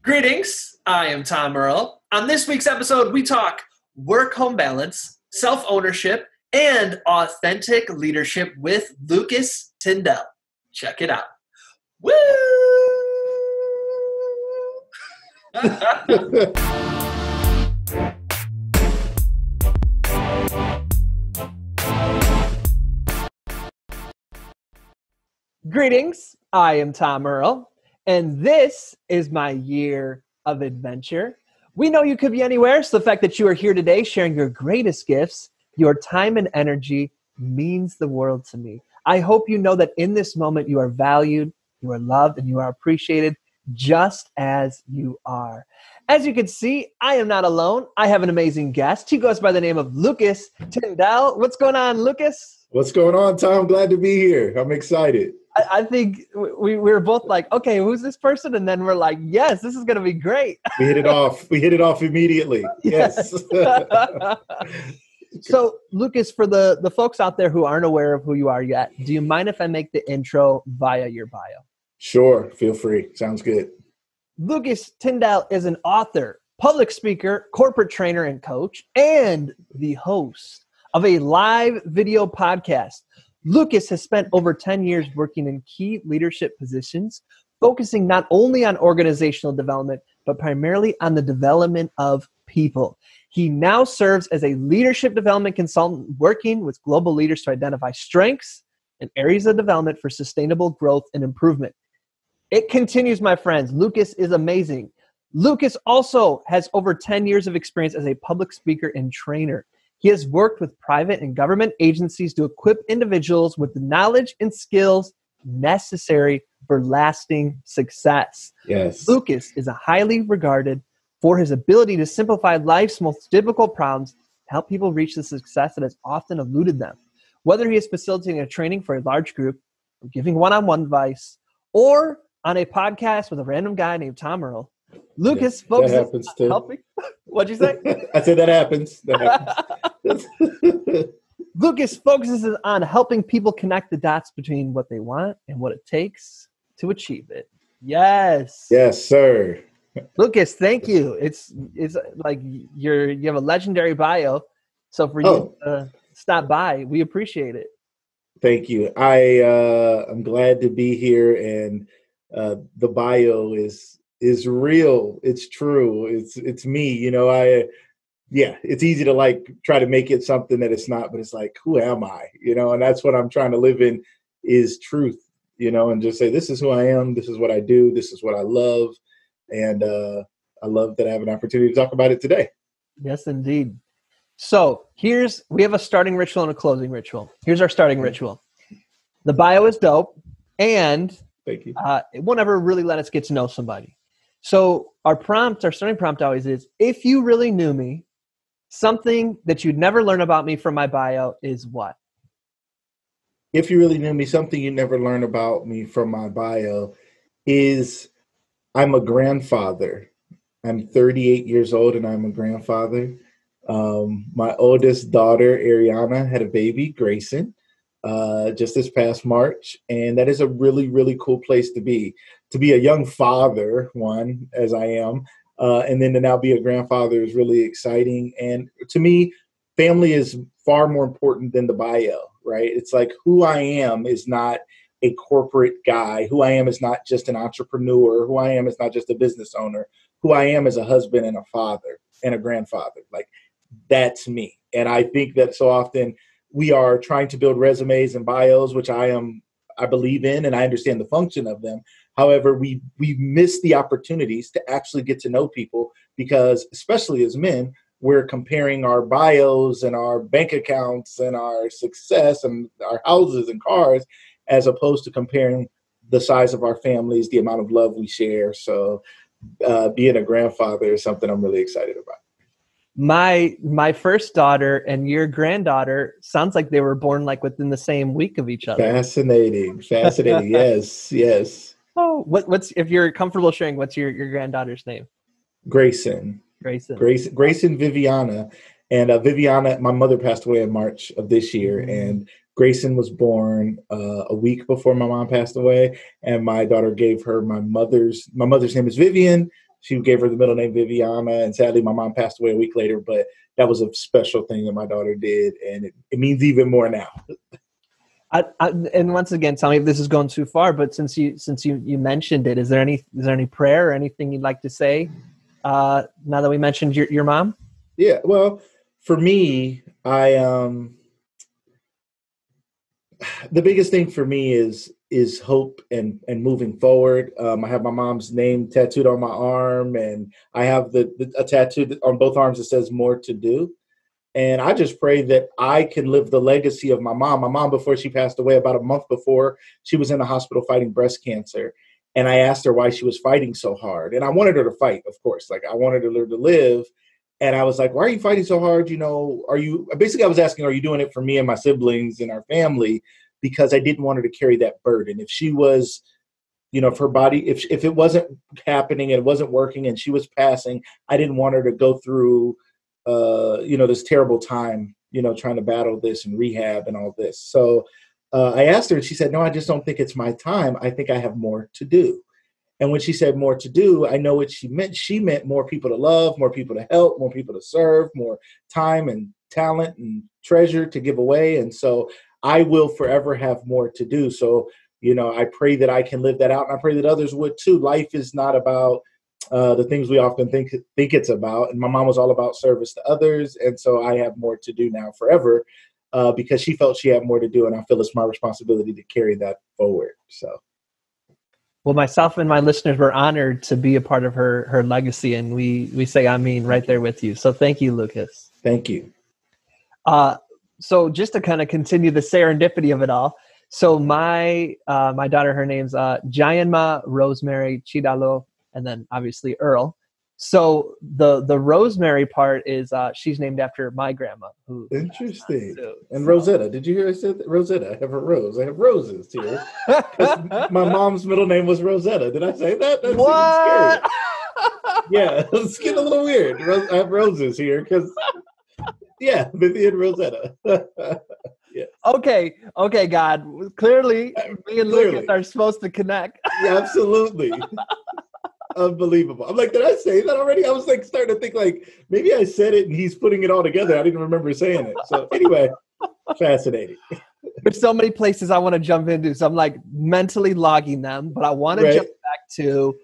Greetings, I am Tom Earl. On this week's episode, we talk work-home balance, self-ownership, and authentic leadership with Lucas Tindell. Check it out. Woo! Greetings, I am Tom Earl, and this is my year of adventure. We know you could be anywhere, so the fact that you are here today sharing your greatest gifts, your time and energy means the world to me. I hope you know that in this moment you are valued, you are loved, and you are appreciated just as you are. As you can see, I am not alone. I have an amazing guest. He goes by the name of Lucas Tindell. What's going on, Lucas? What's going on, Tom? Glad to be here. I'm excited. I think we were both like, okay, who's this person? And then we're like, yes, this is going to be great. We hit it off. We hit it off immediately. Yes. So, Lucas, for the folks out there who aren't aware of who you are yet, do you mind if I make the intro via your bio? Sure. Feel free. Sounds good. Lucas Tindell is an author, public speaker, corporate trainer and coach, and the host of a live video podcast. Lucas has spent over 10 years working in key leadership positions, focusing not only on organizational development, but primarily on the development of people. He now serves as a leadership development consultant, working with global leaders to identify strengths and areas of development for sustainable growth and improvement. It continues, my friends. Lucas is amazing. Lucas also has over 10 years of experience as a public speaker and trainer. He has worked with private and government agencies to equip individuals with the knowledge and skills necessary for lasting success. Yes. Lucas is highly regarded for his ability to simplify life's most difficult problems, help people reach the success that has often eluded them. Whether he is facilitating a training for a large group, or giving one-on-one advice, or on a podcast with a random guy named Tom Earl, Lucas focuses on helping. What'd you say? I said that happens. Lucas focuses on helping people connect the dots between what they want and what it takes to achieve it. Yes. Yes, sir. Lucas, thank you. It's like you have a legendary bio. So for you to stop by, we appreciate it. Thank you. I'm glad to be here, and the bio is real. It's true. It's me. You know, it's easy to try to make it something that it's not, but it's like, who am I? You know, and that's what I'm trying to live in is truth, you know, and just say, this is who I am. This is what I do. This is what I love. And I love that I have an opportunity to talk about it today. Yes, indeed. So we have a starting ritual and a closing ritual. Here's our starting ritual. The bio is dope, and thank you. It won't ever really let us get to know somebody. So our starting prompt always is, if you really knew me, something that you'd never learn about me from my bio is what? If you really knew me, something you'd never learn about me from my bio is I'm a grandfather. I'm 38 years old and I'm a grandfather. My oldest daughter, Ariana, had a baby, Grayson, just this past March. And that is a really, really cool place to be a young father, one, as I am. And then to now be a grandfather is really exciting. And to me, family is far more important than the bio, right? It's like who I am is not a corporate guy. Who I am is not just an entrepreneur. Who I am is not just a business owner. Who I am is a husband and a father and a grandfather. Like, that's me. And I think that so often we are trying to build resumes and bios, which I believe in, and I understand the function of them. However, we miss the opportunities to actually get to know people because, especially as men, we're comparing our bios and our bank accounts and our success and our houses and cars, as opposed to comparing the size of our families, the amount of love we share. So being a grandfather is something I'm really excited about. My first daughter and your granddaughter sounds like they were born like within the same week of each other. Fascinating. Yes. Oh, what's if you're comfortable sharing, what's your granddaughter's name? Grayson Viviana. And Viviana, my mother passed away in March of this year, and Grayson was born a week before my mom passed away. And my daughter gave her my mother's name is Vivian. she gave her the middle name Viviana, and sadly my mom passed away a week later, but that was a special thing that my daughter did, and it means even more now. And once again, tell me if this is going too far, but since you mentioned it, is there any prayer or anything you'd like to say now that we mentioned your mom? Yeah, well, for me, the biggest thing for me is hope and moving forward. I have my mom's name tattooed on my arm, and I have a tattoo on both arms that says "More to Do." And I just pray that I can live the legacy of my mom. My mom, before she passed away, about a month before, she was in the hospital fighting breast cancer. And I asked her why she was fighting so hard. And I wanted her to fight, of course. Like, I wanted her to live. And I was like, why are you fighting so hard? I was asking, are you doing it for me and my siblings and our family? Because I didn't want her to carry that burden. If she was, if her body, if it wasn't happening and it wasn't working and she was passing, I didn't want her to go through this terrible time, trying to battle this and rehab and all this. So I asked her, and she said, no, I just don't think it's my time. I think I have more to do. And when she said more to do, I know what she meant. She meant more people to love, more people to help, more people to serve, more time and talent and treasure to give away. And so I will forever have more to do. So, I pray that I can live that out, and I pray that others would too. Life is not about the things we often think it's about. And my mom was all about service to others. And so I have more to do now forever because she felt she had more to do. And I feel it's my responsibility to carry that forward. So. Well, myself and my listeners were honored to be a part of her legacy. And we say, I mean, right there with you. So thank you, Lucas. Thank you. So just to kind of continue the serendipity of it all. So my daughter, her name's Jayanma Rosemary Chidalo, and then obviously Earl. So the Rosemary part is she's named after my grandma. Who Interesting. And Rosetta, did you hear I said that? Rosetta? I have a rose. I have roses here. My mom's middle name was Rosetta. Did I say that? That's what? Scary. Yeah, it's getting a little weird. I have roses here because, yeah, Vivian Rosetta. Yes. Okay, God. Clearly, me and Lucas are supposed to connect. Yeah, absolutely. Unbelievable. I'm like, did I say that already? I was like starting to think like maybe I said it and he's putting it all together. I didn't remember saying it. So anyway, fascinating. There's so many places I want to jump into. So I'm like mentally logging them, but I want to jump back to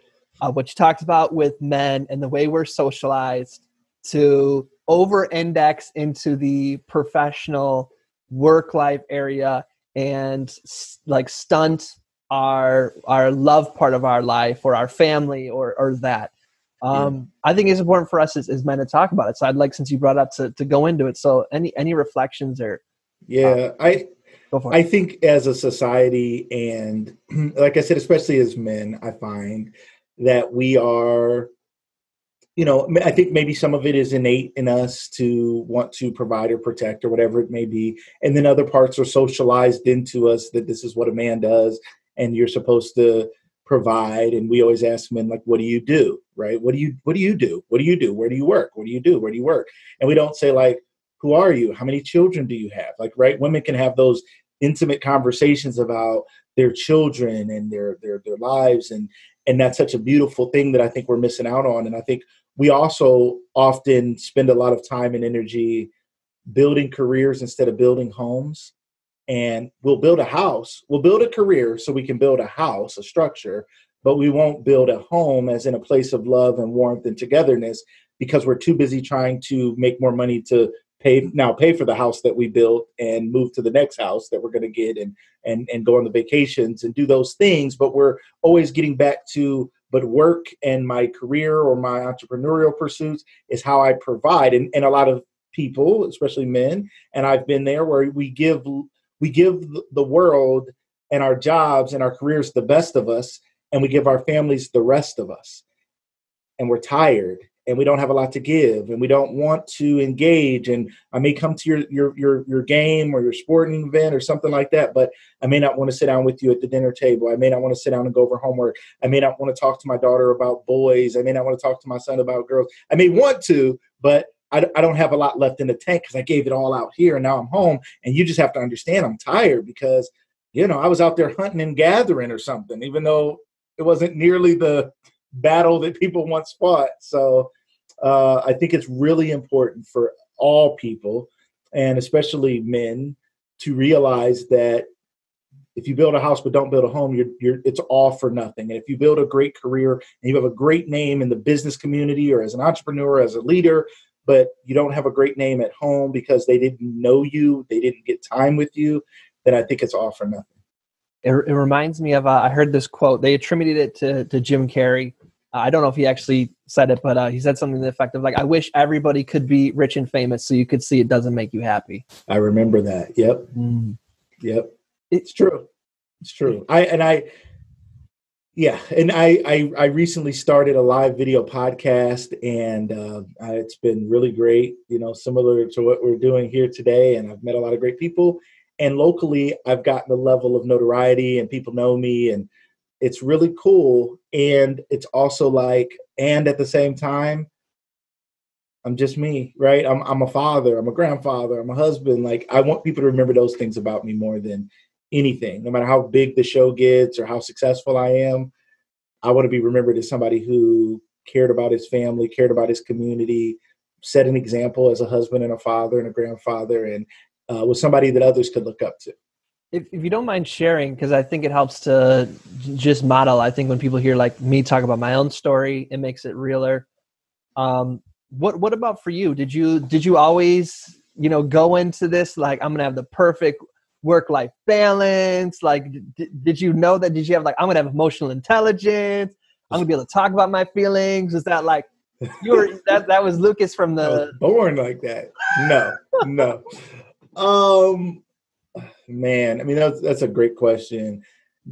what you talked about with men and the way we're socialized to over-index into the professional work-life area and like stunt our love part of our life or our family or that. I think it's important for us as men to talk about it. So I'd like, since you brought it up, to go into it. So any reflections or? Yeah, I think as a society, and like I said, especially as men, I find that we are, I think maybe some of it is innate in us to want to provide or protect or whatever it may be. And then other parts are socialized into us that this is what a man does and you're supposed to provide. And we always ask men, like, what do you do? Right? What do you do? What do you do? Where do you work? What do you do? Where do you work? And we don't say, like, who are you? How many children do you have? Like, right? Women can have those intimate conversations about their children and their lives. And that's such a beautiful thing that I think we're missing out on. And I think we also often spend a lot of time and energy building careers instead of building homes. And we'll build a house, we'll build a career so we can build a house, a structure, but we won't build a home as in a place of love and warmth and togetherness because we're too busy trying to make more money to pay for the house that we built and move to the next house that we're going to get and go on the vacations and do those things. But we're always getting back to, but work and my career or my entrepreneurial pursuits is how I provide. And a lot of people, especially men, and I've been there, where we give the world and our jobs and our careers the best of us, and we give our families the rest of us. And we're tired and we don't have a lot to give and we don't want to engage. And I may come to your game or your sporting event or something like that, but I may not want to sit down with you at the dinner table. I may not want to sit down and go over homework. I may not want to talk to my daughter about boys. I may not want to talk to my son about girls. I may want to, but I don't have a lot left in the tank because I gave it all out here and now I'm home. And you just have to understand I'm tired because, I was out there hunting and gathering or something, even though it wasn't nearly the battle that people once fought. So I think it's really important for all people, and especially men, to realize that if you build a house but don't build a home, it's all for nothing. And if you build a great career and you have a great name in the business community or as an entrepreneur, as a leader, but you don't have a great name at home because they didn't know you, they didn't get time with you, then I think it's all for nothing. It reminds me of, I heard this quote. They attributed it to Jim Carrey. I don't know if he actually said it, but he said something to the effect of like, I wish everybody could be rich and famous so you could see it doesn't make you happy. I remember that. Yep. Yep. It's true. It's true. I recently started a live video podcast, and it's been really great, similar to what we're doing here today. And I've met a lot of great people, and locally I've gotten a level of notoriety and people know me, and it's really cool. And it's also like, and at the same time, I'm just me, right? I'm a father, I'm a grandfather, I'm a husband. Like, I want people to remember those things about me more than anything. No matter how big the show gets or how successful I am, I want to be remembered as somebody who cared about his family, cared about his community, set an example as a husband and a father and a grandfather, and was somebody that others could look up to. If you don't mind sharing, because I think it helps to just model. I think when people hear like me talk about my own story, it makes it realer. What about for you? Did you always, go into this like, I'm gonna have the perfect work-life balance? Like, did you know that? Did you have like, I'm gonna have emotional intelligence, I'm gonna be able to talk about my feelings? Is that like that was Lucas from the... I was born like that? No. Man, I mean, that's a great question.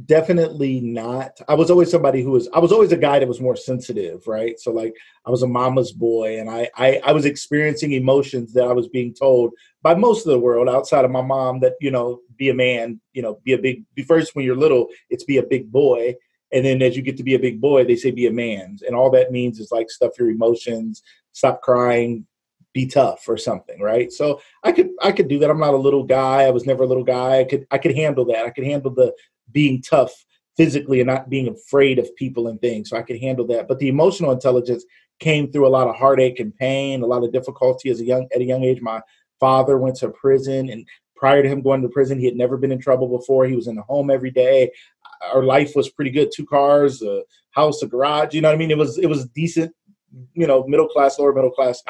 Definitely not. I was always a guy that was more sensitive, right? So like, I was a mama's boy, and I was experiencing emotions that I was being told by most of the world outside of my mom that, be a man, first when you're little, it's be a big boy. And then as you get to be a big boy, they say be a man. And all that means is like stuff your emotions, stop crying, be tough or something, right? So I could do that. I'm not a little guy. I was never a little guy. I could handle that. I could handle the being tough physically and not being afraid of people and things. So I could handle that. But the emotional intelligence came through a lot of heartache and pain, a lot of difficulty at a young age. My father went to prison, and prior to him going to prison, he had never been in trouble before. He was in the home every day. Our life was pretty good. 2 cars, a house, a garage. You know what I mean? It was decent, middle class, lower middle class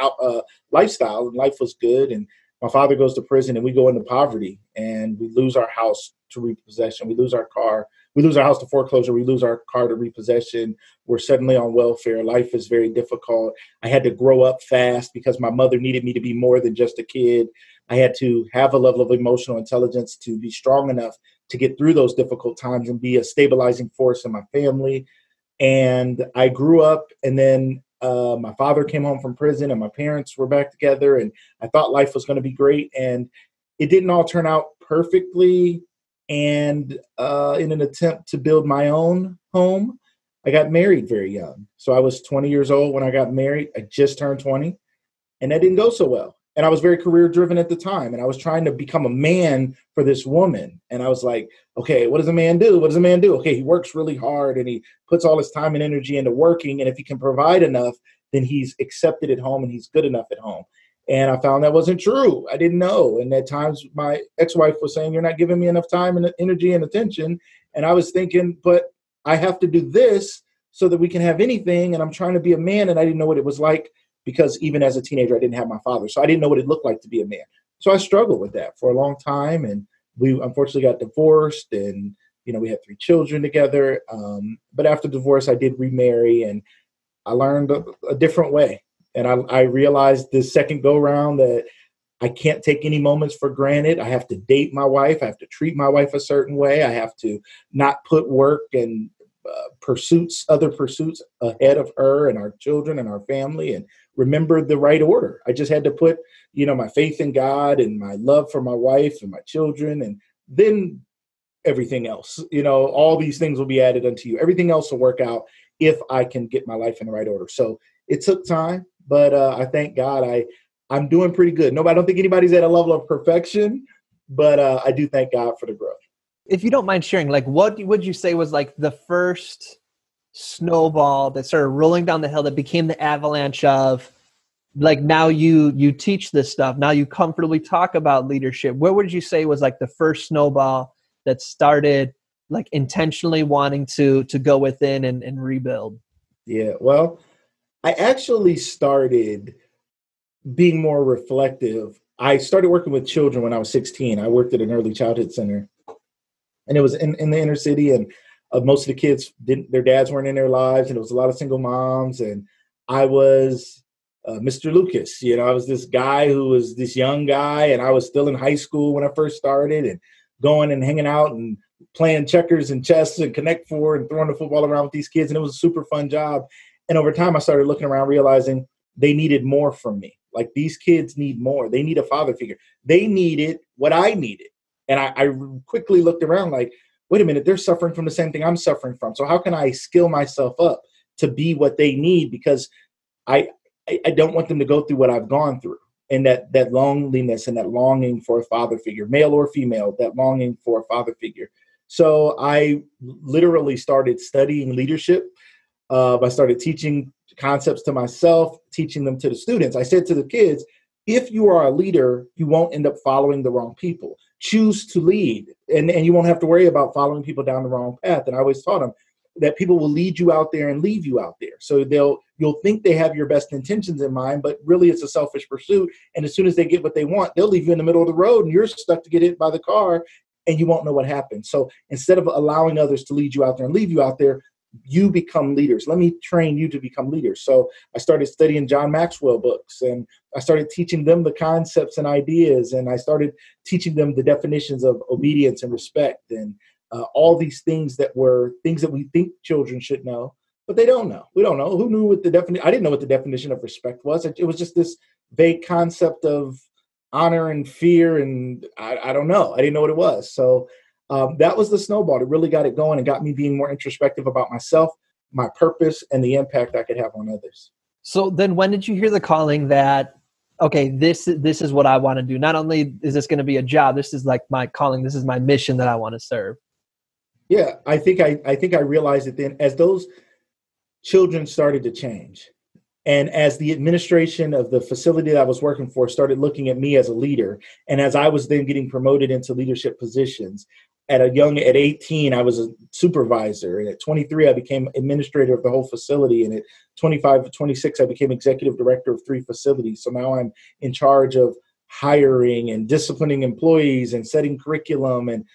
lifestyle, and life was good. And my father goes to prison, and we go into poverty, and we lose our house to repossession. We lose our car. We lose our house to foreclosure. We lose our car to repossession. We're suddenly on welfare. Life is very difficult. I had to grow up fast because my mother needed me to be more than just a kid. I had to have a level of emotional intelligence to be strong enough to get through those difficult times and be a stabilizing force in my family. And I grew up, and then my father came home from prison, and my parents were back together, and I thought life was going to be great, and it didn't all turn out perfectly. And in an attempt to build my own home, I got married very young. So I was 20 years old when I got married. I just turned 20, and that didn't go so well. And I was very career driven at the time, and I was trying to become a man for this woman. And I was like, okay, what does a man do? What does a man do? Okay, he works really hard, and he puts all his time and energy into working. And if he can provide enough, then he's accepted at home, and he's good enough at home. And I found that wasn't true. I didn't know. And at times my ex-wife was saying, you're not giving me enough time and energy and attention. And I was thinking, but I have to do this so that we can have anything. And I'm trying to be a man, and I didn't know what it was like, because even as a teenager, I didn't have my father. So I didn't know what it looked like to be a man. So I struggled with that for a long time. And we unfortunately got divorced, and, we had 3 children together. But after divorce, I did remarry, and I learned a different way. And I realized this second go round that I can't take any moments for granted. I have to date my wife. I have to treat my wife a certain way. I have to not put work and other pursuits ahead of her and our children and our family, and remember the right order. I just had to put, my faith in God and my love for my wife and my children, and then everything else, all these things will be added unto you. Everything else will work out if I can get my life in the right order. So it took time, but I thank God I'm doing pretty good. I don't think anybody's at a level of perfection, but I do thank God for the growth. If you don't mind sharing, like, what would you say was like the first snowball that started rolling down the hill that became the avalanche of, like, now you teach this stuff, now you comfortably talk about leadership? What would you say was like the first snowball that started like intentionally wanting to go within and rebuild? Yeah, well, I actually started being more reflective. I started working with children when I was 16. I worked at an early childhood center, and it was in the inner city, and most of the kids didn't, their dads weren't in their lives, and it was a lot of single moms. And I was Mr. Lucas. I was this guy who was this young guy, and I was still in high school when I first started, and going and hanging out and playing checkers and chess and Connect Four and throwing the football around with these kids, and it was a super fun job. And over time, I started looking around, realizing they needed more from me. Like, these kids need more. They need a father figure. They needed what I needed. And I quickly looked around like, wait a minute, they're suffering from the same thing I'm suffering from. So how can I skill myself up to be what they need? Because I don't want them to go through what I've gone through. And that loneliness and that longing for a father figure, male or female, that longing for a father figure. So I literally started studying leadership. I started teaching concepts to myself, teaching them to the students. I said to the kids, if you are a leader, you won't end up following the wrong people. Choose to lead, and you won't have to worry about following people down the wrong path. And I always taught them that people will lead you out there and leave you out there. So you'll think they have your best intentions in mind, but really it's a selfish pursuit. And as soon as they get what they want, they'll leave you in the middle of the road, and you're stuck to get hit by the car, and you won't know what happened. So instead of allowing others to lead you out there and leave you out there, you become leaders. Let me train you to become leaders. So I started studying John Maxwell books, and I started teaching them the concepts and ideas, and I started teaching them the definitions of obedience and respect, and all these things that were things that we think children should know, but they don't know. We don't know. Who knew what the definition? I didn't know what the definition of respect was. It was just this vague concept of honor and fear, and I don't know. I didn't know what it was. So that was the snowball. It really got it going and got me being more introspective about myself, my purpose, and the impact I could have on others. So then when did you hear the calling that, okay, this is what I want to do? Not only is this going to be a job, this is like my calling, this is my mission that I want to serve. Yeah, I think I realized it then as those children started to change. And as the administration of the facility that I was working for started looking at me as a leader, and as I was then getting promoted into leadership positions, at 18, I was a supervisor. And at 23, I became administrator of the whole facility. And at 25 to 26, I became executive director of 3 facilities. So now I'm in charge of hiring and disciplining employees and setting curriculum and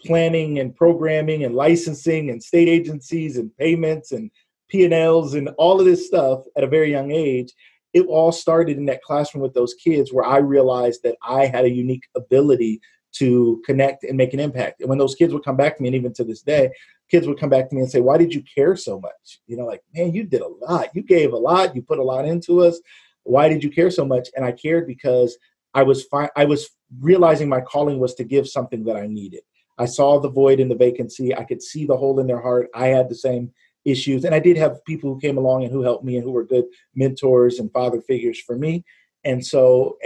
planning and programming and licensing and state agencies and payments and P&Ls and all of this stuff at a very young age. It all started in that classroom with those kids, where I realized that I had a unique ability to connect and make an impact. And when those kids would come back to me, and even to this day, kids would come back to me and say, why did you care so much? Like, man, you did a lot. You gave a lot. You put a lot into us. Why did you care so much? And I cared because I was realizing my calling was to give something that I needed. I saw the void in the vacancy. I could see the hole in their heart. I had the same issues. And I did have people who came along and who helped me and who were good mentors and father figures for me. And so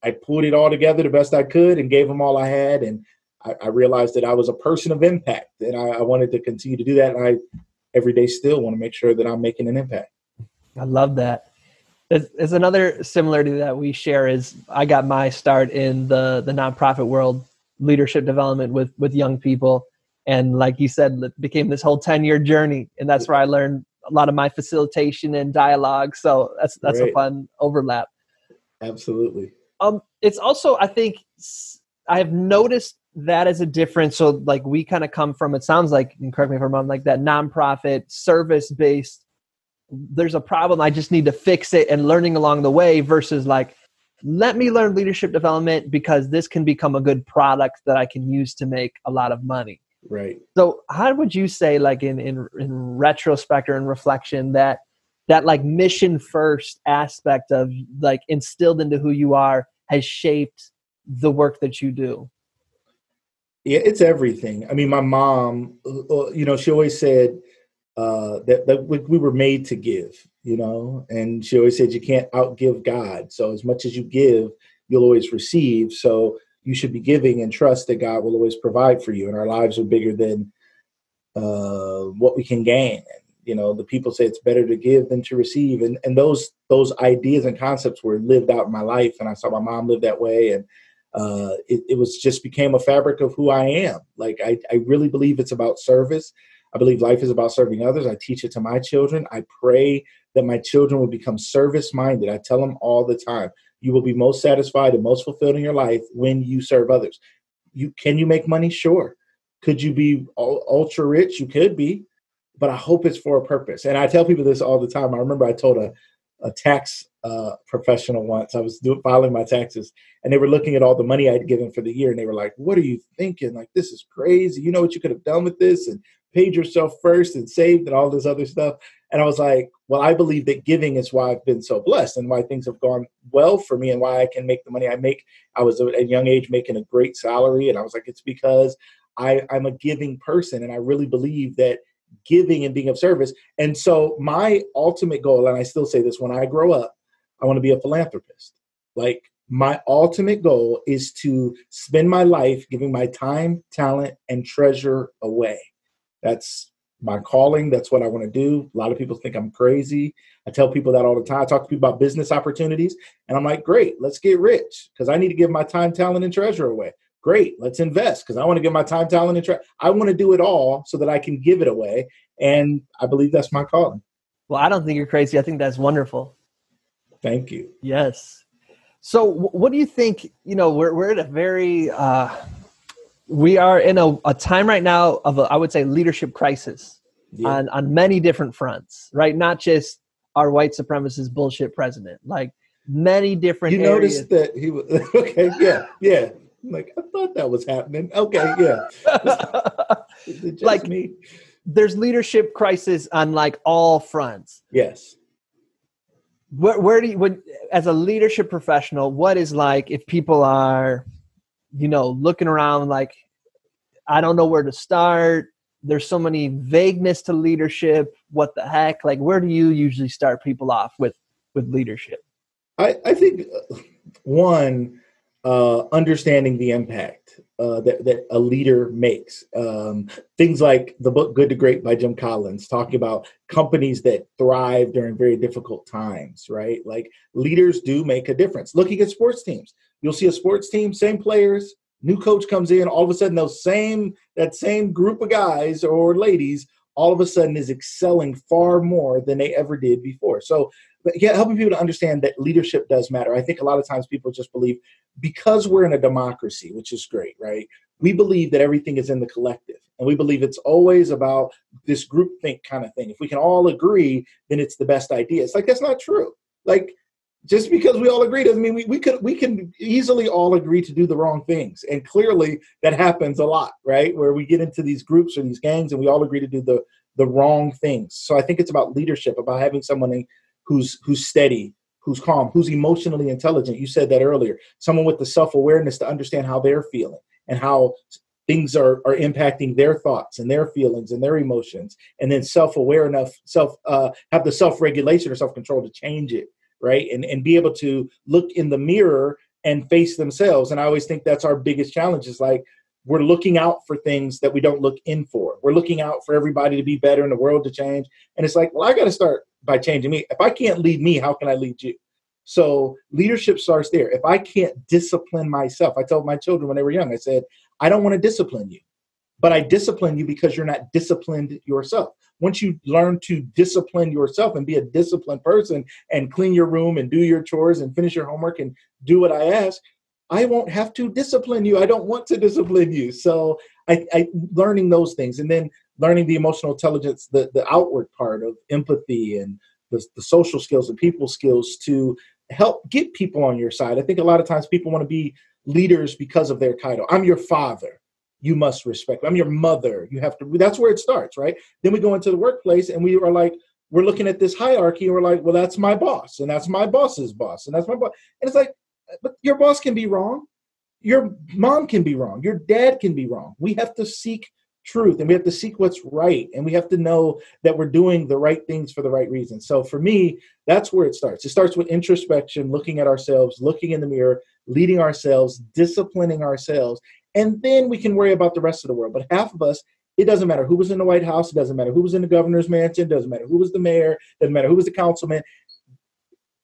I pulled it all together the best I could and gave them all I had. And I realized that I was a person of impact, and I wanted to continue to do that. And I every day still want to make sure that I'm making an impact. I love that. There's another similarity that we share is I got my start in the nonprofit world, leadership development with young people. And like you said, it became this whole 10-year journey. And that's where I learned a lot of my facilitation and dialogue. So that's Right. a fun overlap. Absolutely. It's also, I think I have noticed that as a difference. So like we kind of come from, it sounds like, and correct me if I'm wrong, like that nonprofit service-based, there's a problem, I just need to fix it, and learning along the way, versus like, let me learn leadership development because this can become a good product that I can use to make a lot of money. Right. So how would you say, like in retrospect or in reflection, that like mission first aspect of like instilled into who you are has shaped the work that you do? Yeah, it's everything. I mean, my mom, she always said that we were made to give, and she always said you can't outgive God. So as much as you give, you'll always receive. So you should be giving and trust that God will always provide for you. And our lives are bigger than what we can gain. the people say it's better to give than to receive. And those ideas and concepts were lived out in my life. And I saw my mom live that way. And it was just became a fabric of who I am. Like, I really believe it's about service. I believe life is about serving others. I teach it to my children. I pray that my children will become service-minded. I tell them all the time, you will be most satisfied and most fulfilled in your life when you serve others. Can you make money? Sure. Could you be ultra rich? You could be, but I hope it's for a purpose. And I tell people this all the time. I remember I told a tax professional once. I was filing my taxes, and they were looking at all the money I'd given for the year, and they were like, "What are you thinking? Like, this is crazy. You know what you could have done with this, and paid yourself first and saved and all this other stuff." And I was like, well, I believe that giving is why I've been so blessed and why things have gone well for me and why I can make the money I make. I was at a young age making a great salary, and I was like, it's because I'm a giving person, and I really believe that giving and being of service. And so my ultimate goal, and I still say this, when I grow up, I want to be a philanthropist. Like, my ultimate goal is to spend my life giving my time, talent, and treasure away. That's my calling. That's what I want to do. A lot of people think I'm crazy. I tell people that all the time. I talk to people about business opportunities, and I'm like, great, let's get rich because I need to give my time, talent, and treasure away. Great, let's invest because I want to give my time, talent, and treasure. I want to do it all so that I can give it away. And I believe that's my calling. Well, I don't think you're crazy. I think that's wonderful. Thank you. Yes. So what do you think, we're at a very, we are in a time right now of I would say leadership crisis on many different fronts, right? Not just our white supremacist bullshit president, like many different areas. Noticed that he was, okay, yeah. I'm like, I thought that was happening. Okay, yeah. Is it just like me? There's leadership crisis on like all fronts. Yes. Where do you, as a leadership professional, what is like if people are, looking around like, I don't know where to start. There's so many vagueness to leadership. What the heck? Like, where do you usually start people off with leadership? I think one, understanding the impact that a leader makes. Things like the book Good to Great by Jim Collins, talking about companies that thrive during very difficult times, right? Like, leaders do make a difference. Looking at sports teams, you'll see a sports team, same players, new coach comes in, all of a sudden that same group of guys or ladies all of a sudden is excelling far more than they ever did before. So helping people to understand that leadership does matter. I think a lot of times people just believe because we're in a democracy, which is great, right? We believe that everything is in the collective, and we believe it's always about this groupthink kind of thing. If we can all agree, then it's the best idea. It's like, that's not true. Like, just because we all agree doesn't mean we can easily all agree to do the wrong things. And clearly that happens a lot, right? Where we get into these groups or these gangs and we all agree to do the wrong things. So I think it's about leadership, about having someone who's steady, who's calm, who's emotionally intelligent. You said that earlier. Someone with the self-awareness to understand how they're feeling and how things are impacting their thoughts and their feelings and their emotions. And then self-aware enough, have the self-regulation or self-control to change it. Right. And be able to look in the mirror and face themselves. And I always think that's our biggest challenge is like, we're looking out for things that we don't look in for. We're looking out for everybody to be better and the world to change. And it's like, well, I got to start by changing me. If I can't lead me, how can I lead you? So leadership starts there. If I can't discipline myself, I told my children when they were young, I said, I don't want to discipline you, but I discipline you because you're not disciplined yourself. Once you learn to discipline yourself and be a disciplined person and clean your room and do your chores and finish your homework and do what I ask, I won't have to discipline you. I don't want to discipline you. So I learning those things, and then learning the emotional intelligence, the outward part of empathy and the social skills and people skills to help get people on your side. I think a lot of times people want to be leaders because of their title. I'm your father. You must respect me. I'm your mother. You have to. That's where it starts, right? Then we go into the workplace and we are like, we're looking at this hierarchy and we're like, well, that's my boss and that's my boss's boss and that's my boss. And it's like, but your boss can be wrong. Your mom can be wrong. Your dad can be wrong. We have to seek truth and we have to seek what's right. And we have to know that we're doing the right things for the right reasons. So for me, that's where it starts. It starts with introspection, looking at ourselves, looking in the mirror, leading ourselves, disciplining ourselves. And then we can worry about the rest of the world. But half of us It doesn't matter who was in the White House. It doesn't matter who was in the governor's mansion. It doesn't matter who was the mayor. It doesn't matter who was the councilman.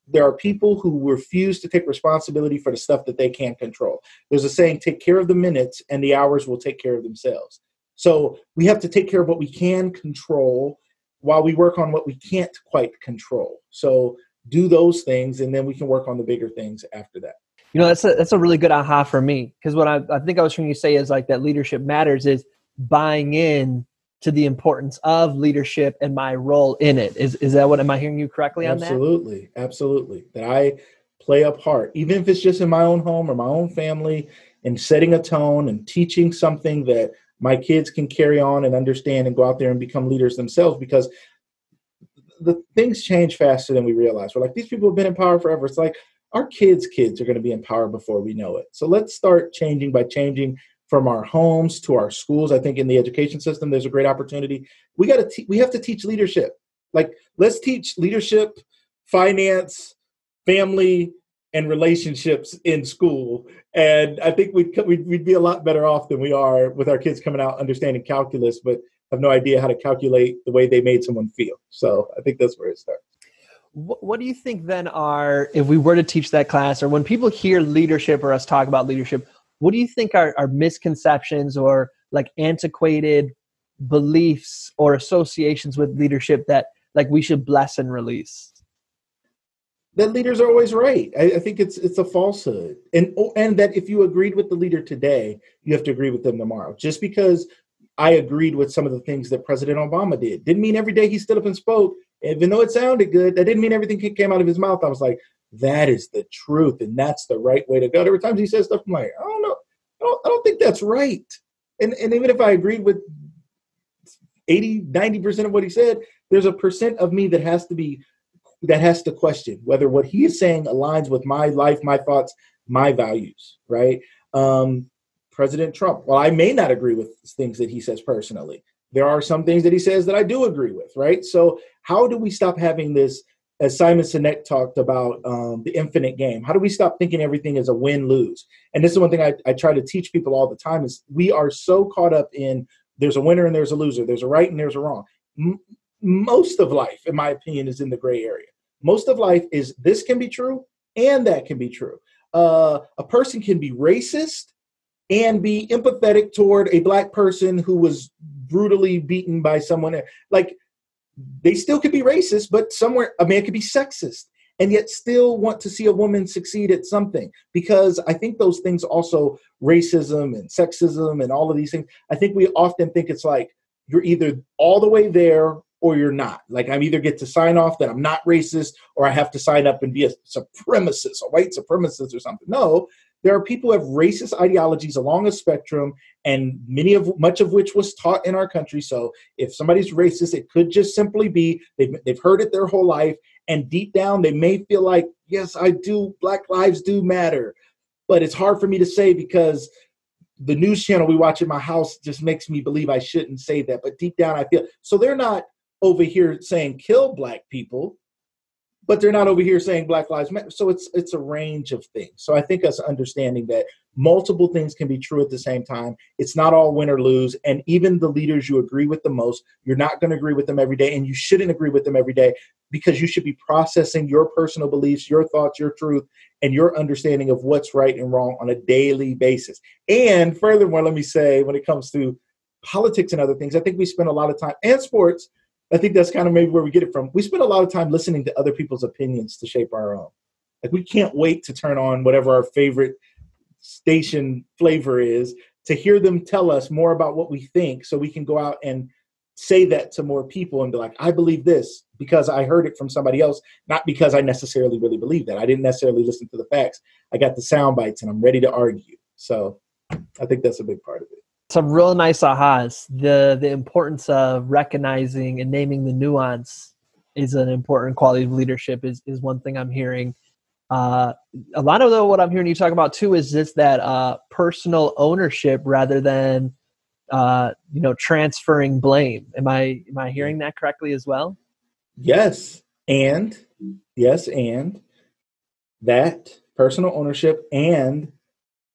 There are people who refuse to take responsibility for the stuff that they can't control. There's a saying, take care of the minutes and the hours will take care of themselves. So we have to take care of what we can control while we work on what we can't quite control. So do those things, and then we can work on the bigger things after that. That's a really good aha for me, because what I think I was trying to say is like that leadership matters is buying in to the importance of leadership and my role in it. Is that what, am I hearing you correctly on that? Absolutely. That I play a part, even if it's just in my own home or my own family, and setting a tone and teaching something that my kids can carry on and understand and go out there and become leaders themselves, because the things change faster than we realize. We're like, these people have been in power forever. It's like our kids are going to be in power before we know it. So let's start changing by changing from our homes to our schools. I think in the education system, there's a great opportunity. We have to teach leadership. Like, let's teach leadership, finance, family, and relationships in school. And I think we'd be a lot better off than we are with our kids coming out understanding calculus, but have no idea how to calculate the way they made someone feel. So I think that's where it starts. What do you think then if we were to teach that class, or when people hear leadership or us talk about leadership, what do you think are misconceptions or like antiquated beliefs or associations with leadership that like we should bless and release? That leaders are always right. I think it's a falsehood. And that if you agreed with the leader today, you have to agree with them tomorrow. Just because I agreed with some of the things that President Obama didn't mean every day he stood up and spoke. Even though it sounded good, that didn't mean everything came out of his mouth. I was like, that is the truth, and that's the right way to go. There were times he said stuff, I'm like, I don't know. I don't think that's right. And even if I agreed with 80, 90% of what he said, there's a percent of me that has to question whether what he is saying aligns with my life, my thoughts, my values, right? President Trump, while I may not agree with things that he says personally, there are some things that he says that I do agree with, right? So how do we stop having this, as Simon Sinek talked about, the infinite game? How do we stop thinking everything is a win-lose? And this is one thing I try to teach people all the time is we are so caught up in there's a winner and there's a loser. There's a right and there's a wrong. Most of life, in my opinion, is in the gray area. Most of life is this can be true and that can be true. A person can be racist and be empathetic toward a Black person who was brutally beaten by someone. Like, they still could be racist, but somewhere a man could be sexist and yet still want to see a woman succeed at something. Because I think those things also, racism and sexism and all of these things, I think we often think it's like you're either all the way there or you're not. Like, I either get to sign off that I'm not racist, or I have to sign up and be a supremacist, a white supremacist or something. No, there are people who have racist ideologies along a spectrum, and much of which was taught in our country. So if somebody's racist, it could just simply be they've heard it their whole life, and deep down they may feel like, yes, I do, Black lives do matter. But it's hard for me to say because the news channel we watch in my house just makes me believe I shouldn't say that. But deep down I feel, so they're not over here saying kill Black people, but they're not over here saying Black lives matter. So it's a range of things. So I think us understanding that multiple things can be true at the same time. It's not all win or lose. And even the leaders you agree with the most, you're not going to agree with them every day. And you shouldn't agree with them every day, because you should be processing your personal beliefs, your thoughts, your truth, and your understanding of what's right and wrong on a daily basis. And furthermore, let me say, when it comes to politics and other things, I think we spend a lot of time, and sports, I think that's kind of maybe where we get it from. We spend a lot of time listening to other people's opinions to shape our own. Like, we can't wait to turn on whatever our favorite station flavor is to hear them tell us more about what we think, so we can go out and say that to more people and be like, I believe this because I heard it from somebody else, not because I necessarily really believe that. I didn't necessarily listen to the facts. I got the sound bites and I'm ready to argue. So I think that's a big part of it. Some real nice ahas. The importance of recognizing and naming the nuance is an important quality of leadership is one thing I'm hearing. A lot of what I'm hearing you talk about too is just that personal ownership rather than transferring blame. Am I hearing that correctly as well? Yes, and that personal ownership and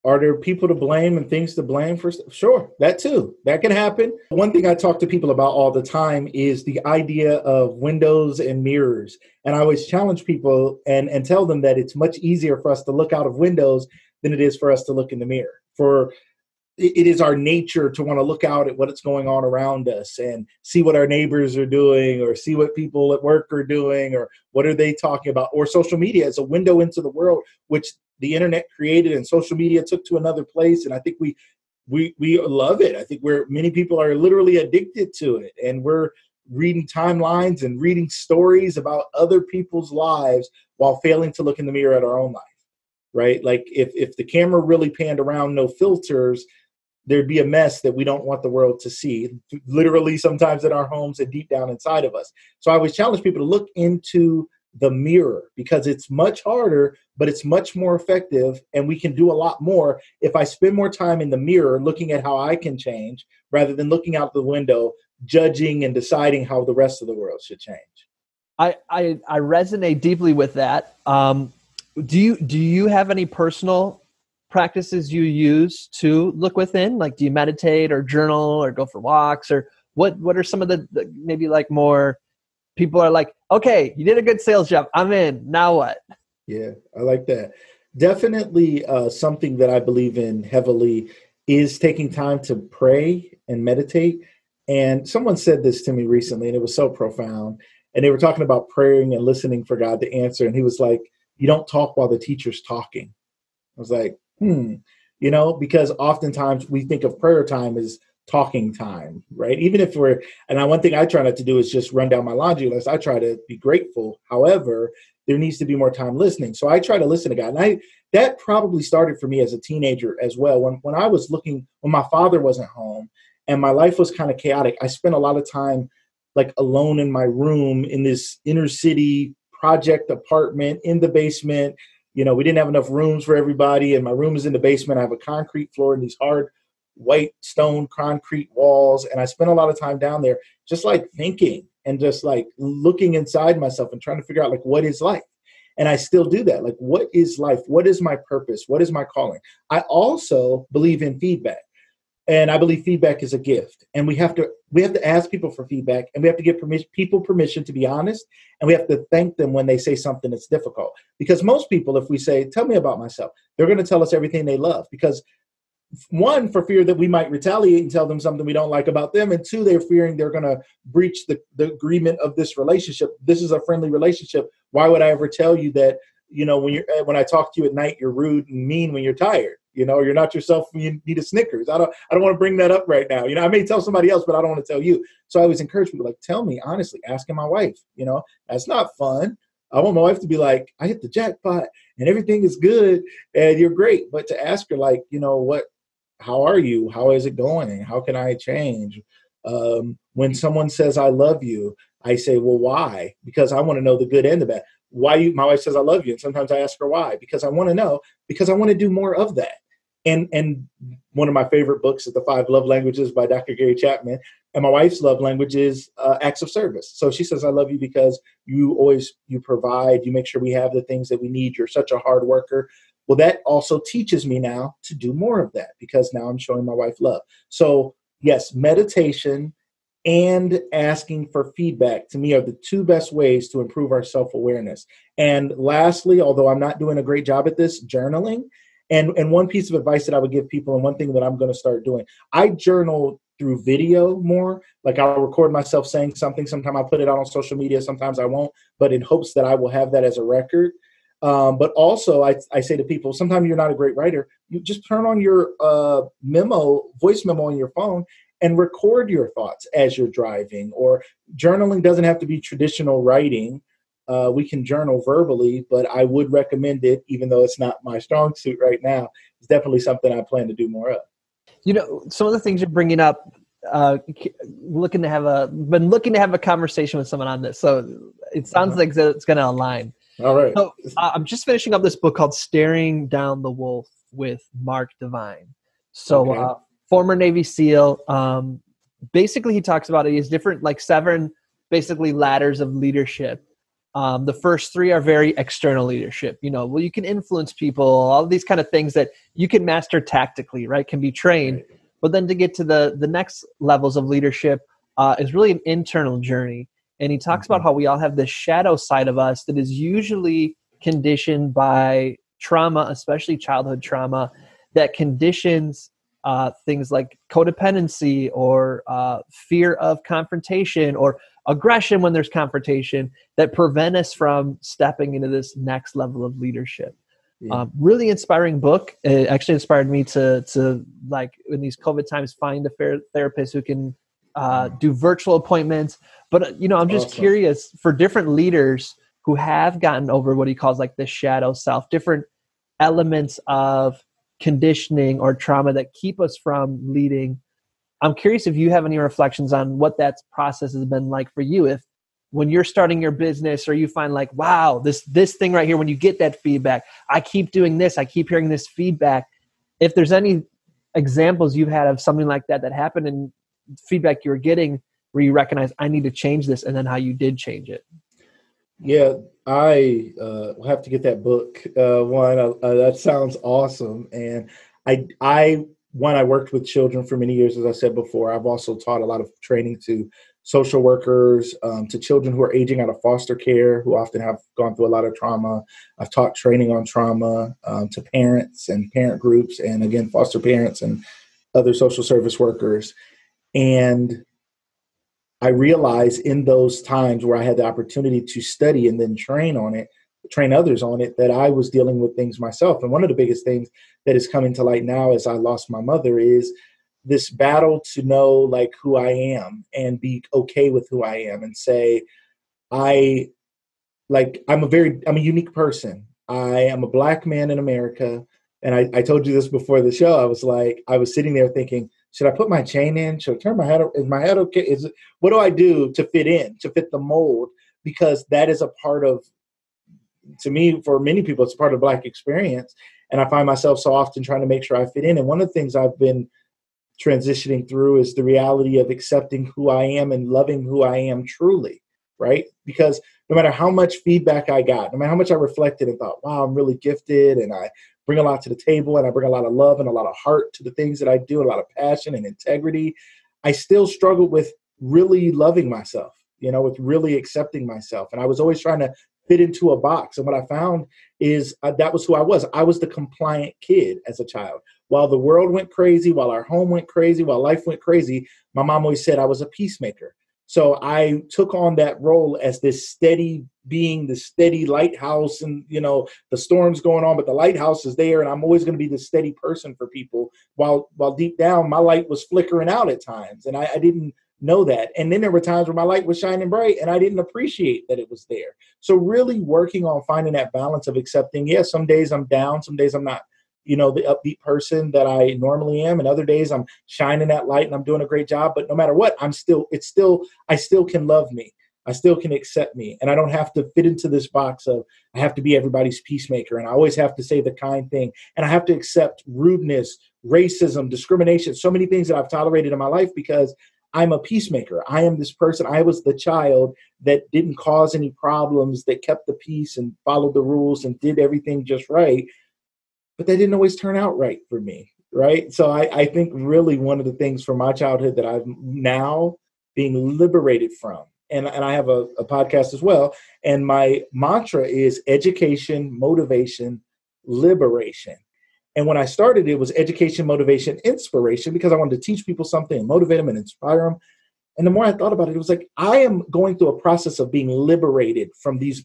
Are there people to blame and things to blame for? Sure, that too. That can happen. One thing I talk to people about all the time is the idea of windows and mirrors. And I always challenge people and tell them that it's much easier for us to look out of windows than it is for us to look in the mirror. For it is our nature to want to look out at what's going on around us and see what our neighbors are doing, or see what people at work are doing, or what are they talking about. Or social media is a window into the world, which the internet created and social media took to another place. And I think we love it. I think many people are literally addicted to it, and we're reading timelines and reading stories about other people's lives while failing to look in the mirror at our own life. Right? Like if the camera really panned around, no filters, there'd be a mess that we don't want the world to see, literally sometimes in our homes and deep down inside of us. So I always challenge people to look into the mirror, because it's much harder, but it's much more effective, and we can do a lot more if I spend more time in the mirror looking at how I can change, rather than looking out the window, judging and deciding how the rest of the world should change. I resonate deeply with that. Do you have any personal practices you use to look within? Like, do you meditate or journal or go for walks, or what are some of the maybe like more people are like, okay, you did a good sales job, I'm in, now what? Yeah, I like that. Definitely something that I believe in heavily is taking time to pray and meditate. And someone said this to me recently, and it was so profound. And they were talking about praying and listening for God to answer. And he was like, you don't talk while the teacher's talking. I was like, because oftentimes we think of prayer time as talking time, right? Even if one thing I try not to do is just run down my laundry list. I try to be grateful. However, there needs to be more time listening. So I try to listen to God. And that probably started for me as a teenager as well. When I was when my father wasn't home and my life was kind of chaotic, I spent a lot of time like alone in my room in this inner city project apartment in the basement. We didn't have enough rooms for everybody, and my room is in the basement. I have a concrete floor and these hard white stone concrete walls. And I spent a lot of time down there just like thinking and just like looking inside myself and trying to figure out like, what is life? And I still do that. Like, what is life? What is my purpose? What is my calling? I also believe in feedback. And I believe feedback is a gift, and we have to ask people for feedback, and we have to give people permission to be honest, and we have to thank them when they say something that's difficult. Because most people, if we say, tell me about myself, they're going to tell us everything they love, because one, for fear that we might retaliate and tell them something we don't like about them, and two, they're fearing they're going to breach the agreement of this relationship. This is a friendly relationship. Why would I ever tell you that, when I talk to you at night, you're rude and mean when you're tired? You're not yourself when you need a Snickers. I don't want to bring that up right now. I may tell somebody else, but I don't want to tell you. So I always encourage people, like, tell me honestly, asking my wife, that's not fun. I want my wife to be like, I hit the jackpot and everything is good and you're great. But to ask her, like, how are you? How is it going? How can I change? When someone says, I love you, I say, well, why? Because I want to know the good and the bad. My wife says, I love you. And sometimes I ask her why, because I want to know, because I want to do more of that. And one of my favorite books is The 5 Love Languages by Dr. Gary Chapman. And my wife's love language is acts of service. So she says, I love you because you provide, you make sure we have the things that we need. You're such a hard worker. Well, that also teaches me now to do more of that, because now I'm showing my wife love. So yes, meditation and asking for feedback to me are the two best ways to improve our self-awareness. And lastly, although I'm not doing a great job at this, journaling. And one piece of advice that I would give people, and one thing that I'm going to start doing, I journal through video more. Like, I'll record myself saying something. Sometimes I'll put it out on social media. Sometimes I won't, but in hopes that I will have that as a record. But also I say to people, sometimes you're not a great writer. You just turn on your voice memo on your phone and record your thoughts as you're driving. Or journaling doesn't have to be traditional writing. We can journal verbally, but I would recommend it, even though it's not my strong suit right now. It's definitely something I plan to do more of. Some of the things you're bringing up, looking to have a conversation with someone on this. So it sounds like it's going to align. All right. So I'm just finishing up this book called Staring Down the Wolf with Mark Divine. So Okay. Former Navy SEAL. Basically, he talks about it. He has different, like 7 basically ladders of leadership. The first three are very external leadership. Well, you can influence people, all these kind of things that you can master tactically, right? Can be trained. Right. But then to get to the next levels of leadership is really an internal journey. And he talks about how we all have this shadow side of us that is usually conditioned by trauma, especially childhood trauma, that conditions things like codependency or fear of confrontation or aggression when there's confrontation that prevent us from stepping into this next level of leadership. Yeah. Really inspiring book. It actually inspired me to like in these COVID times, find a therapist who can do virtual appointments. But, I'm just Awesome. curious for different leaders who have gotten over what he calls like the shadow self, different elements of conditioning or trauma that keep us from leading. I'm curious if you have any reflections on what that process has been like for you. If when you're starting your business or you find like, wow, this thing right here, when you get that feedback, I keep doing this, I keep hearing this feedback. If there's any examples you've had of something like that happened and feedback you were getting where you recognize I need to change this, and then how you did change it. Yeah, I will have to get that book. That sounds awesome. And I worked with children for many years, as I said before. I've also taught a lot of training to social workers, to children who are aging out of foster care, who often have gone through a lot of trauma. I've taught training on trauma to parents and parent groups, and again, foster parents and other social service workers. And I realized in those times where I had the opportunity to study and then train others on it, that I was dealing with things myself. And one of the biggest things that is coming to light now as I lost my mother is this battle to know like who I am and be okay with who I am and say, I'm a unique person. I am a Black man in America. And I told you this before the show. I was sitting there thinking, should I put my chain in? Should I turn my head? Is my head okay? What do I do to fit the mold? Because that is a part of, to me, for many people, it's a part of Black experience. And I find myself so often trying to make sure I fit in. And one of the things I've been transitioning through is the reality of accepting who I am and loving who I am truly, right? Because no matter how much feedback I got, no matter how much I reflected and thought, wow, I'm really gifted and I bring a lot to the table and I bring a lot of love and a lot of heart to the things that I do, a lot of passion and integrity, I still struggled with really loving myself, with really accepting myself. And I was always trying to fit into a box. And what I found is that was who I was. I was the compliant kid as a child. While the world went crazy, while our home went crazy, while life went crazy, my mom always said I was a peacemaker. So I took on that role as this steady being, the steady lighthouse, and the storm's going on, but the lighthouse is there, and I'm always going to be the steady person for people. While deep down, my light was flickering out at times, and I didn't know that. And then there were times where my light was shining bright, and I didn't appreciate that it was there. So really working on finding that balance of accepting, yes, some days I'm down, some days I'm not the upbeat person that I normally am. And other days I'm shining that light and I'm doing a great job. But no matter what, I still can love me. I still can accept me. And I don't have to fit into this box of, I have to be everybody's peacemaker. And I always have to say the kind thing. And I have to accept rudeness, racism, discrimination, so many things that I've tolerated in my life because I'm a peacemaker. I am this person. I was the child that didn't cause any problems, that kept the peace and followed the rules and did everything just right. But they didn't always turn out right for me, right? So I think really one of the things from my childhood that I'm now being liberated from, and I have a podcast as well, and my mantra is education, motivation, liberation. And when I started, it was education, motivation, inspiration, because I wanted to teach people something and motivate them and inspire them. And the more I thought about it, it was like, I am going through a process of being liberated from these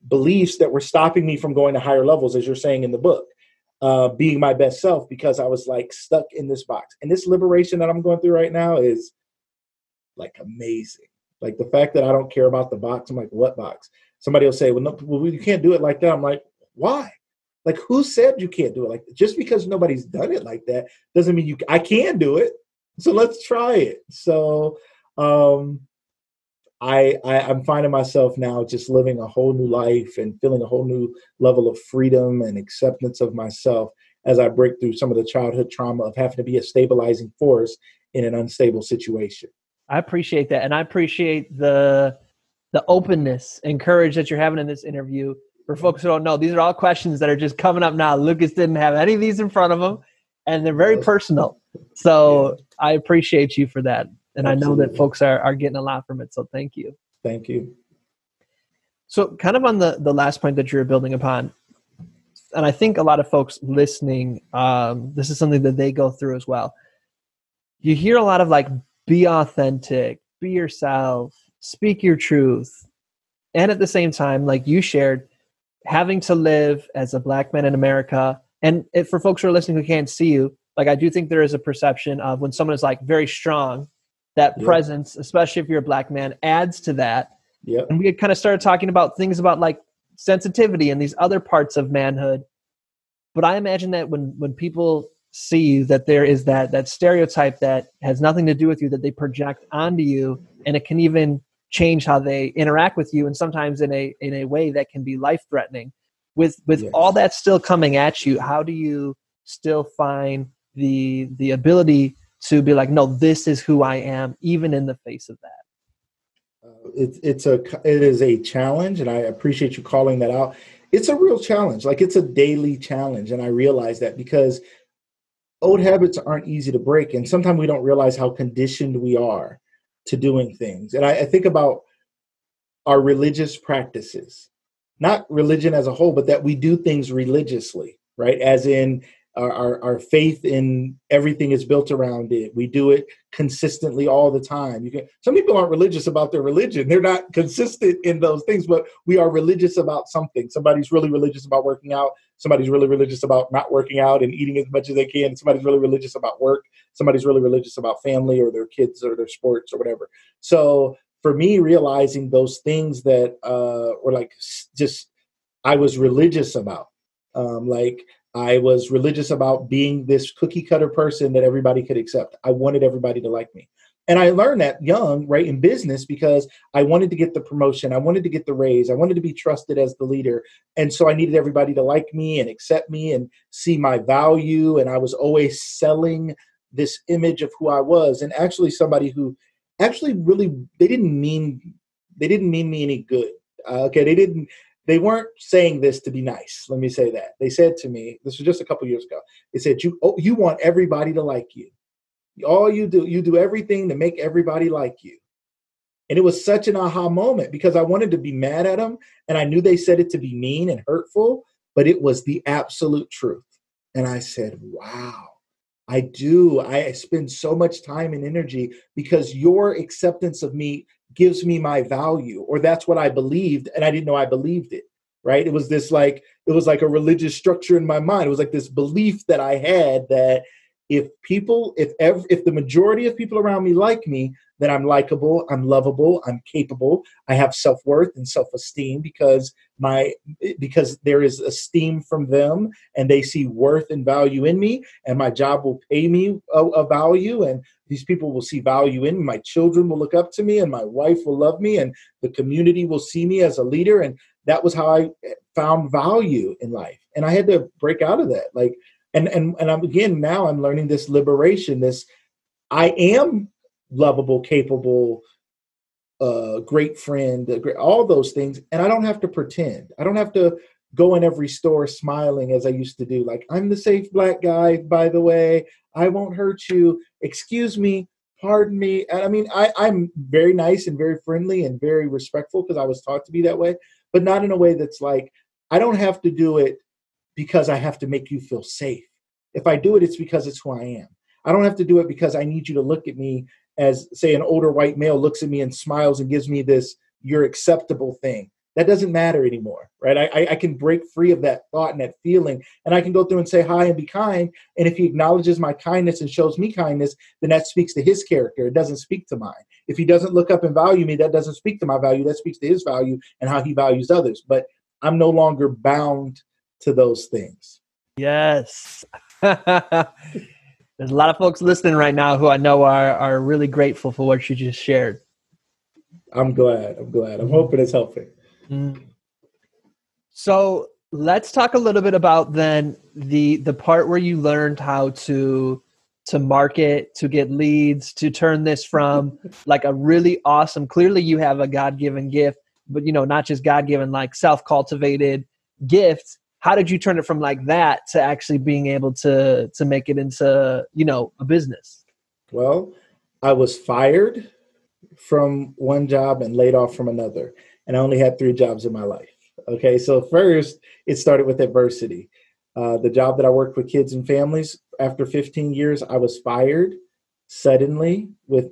beliefs that were stopping me from going to higher levels, as you're saying in the book, being my best self, because I was like stuck in this box. And this liberation that I'm going through right now is like amazing. Like the fact that I don't care about the box. I'm like, what box? Somebody will say, well, no, you can't do it like that. I'm like, why? Like, who said you can't do it like that? Just because nobody's done it like that doesn't mean I can do it. So let's try it. So I'm finding myself now just living a whole new life and feeling a whole new level of freedom and acceptance of myself as I break through some of the childhood trauma of having to be a stabilizing force in an unstable situation. I appreciate that. And I appreciate the the openness and courage that you're having in this interview. For folks who don't know, these are all questions that are just coming up now. Lucas didn't have any of these in front of him, and they're very personal. So I appreciate you for that. And Absolutely. I know that folks are getting a lot from it. So thank you. Thank you. So kind of on the last point that you're building upon, and I think a lot of folks listening, this is something that they go through as well. You hear a lot of like, be authentic, be yourself, speak your truth. And at the same time, like you shared, having to live as a Black man in America. And for folks who are listening who can't see you, like I do think there is a perception of when someone is like very strong, that presence, especially if you're a Black man, adds to that. Yep. And we had kind of started talking about things about like sensitivity and these other parts of manhood. But I imagine that when people see you, that there is that stereotype that has nothing to do with you, that they project onto you, and it can even change how they interact with you, and sometimes in a way that can be life-threatening. With all that still coming at you, how do you still find the ability to be like, no, this is who I am, even in the face of that? It is a challenge, and I appreciate you calling that out. It's a real challenge. Like, it's a daily challenge, and I realize that because old habits aren't easy to break, and sometimes we don't realize how conditioned we are to doing things. And I think about our religious practices, not religion as a whole, but that we do things religiously, right? As in our faith in everything is built around it. We do it consistently all the time. Some people aren't religious about their religion. They're not consistent in those things, but we are religious about something. Somebody's really religious about working out. Somebody's really religious about not working out and eating as much as they can. Somebody's really religious about work. Somebody's really religious about family or their kids or their sports or whatever. So for me, realizing those things that were like just I was religious about, like I was religious about being this cookie cutter person that everybody could accept. I wanted everybody to like me. And I learned that young, right, in business, because I wanted to get the promotion. I wanted to get the raise. I wanted to be trusted as the leader. And so I needed everybody to like me and accept me and see my value. And I was always selling this image of who I was. And actually somebody who actually really, they didn't mean me any good. They weren't saying this to be nice. Let me say that. They said to me, this was just a couple of years ago, they said, you want everybody to like you. All you do everything to make everybody like you. And it was such an aha moment because I wanted to be mad at them. And I knew they said it to be mean and hurtful, but it was the absolute truth. And I said, wow, I do. I spend so much time and energy because your acceptance of me gives me my value, or that's what I believed. And I didn't know I believed it, right? It was like a religious structure in my mind. It was like this belief that I had that if the majority of people around me like me, then I'm likable, I'm lovable, I'm capable, I have self-worth and self-esteem because there is esteem from them and they see worth and value in me, and my job will pay me a value, and these people will see value in me. My children will look up to me, and my wife will love me, and the community will see me as a leader. And that was how I found value in life. And I had to break out of that. And now I'm learning this liberation, I am lovable, capable, great friend, all those things. And I don't have to pretend. I don't have to go in every store smiling as I used to do. Like, I'm the safe Black guy, by the way. I won't hurt you. Excuse me. Pardon me. And I mean, I'm very nice and very friendly and very respectful because I was taught to be that way, but not in a way that's like, I don't have to do it because I have to make you feel safe. If I do it, it's because it's who I am. I don't have to do it because I need you to look at me as, say, an older white male looks at me and smiles and gives me this, you're acceptable thing. That doesn't matter anymore, right? I can break free of that thought and that feeling, and I can go through and say hi and be kind. And if he acknowledges my kindness and shows me kindness, then that speaks to his character. It doesn't speak to mine. If he doesn't look up and value me, that doesn't speak to my value. That speaks to his value and how he values others. But I'm no longer bound to those things. Yes. There's a lot of folks listening right now who I know are really grateful for what you just shared. I'm glad. I'm hoping it's helping. So let's talk a little bit about then the part where you learned how to to market, to get leads, to turn this from like a really awesome, clearly you have a God-given gift, but not just God-given, like self-cultivated gift. How did you turn it from like that to actually being able to make it into, a business? Well, I was fired from one job and laid off from another. And I only had 3 jobs in my life. Okay. So first it started with adversity. The job that I worked with kids and families, after 15 years, I was fired suddenly with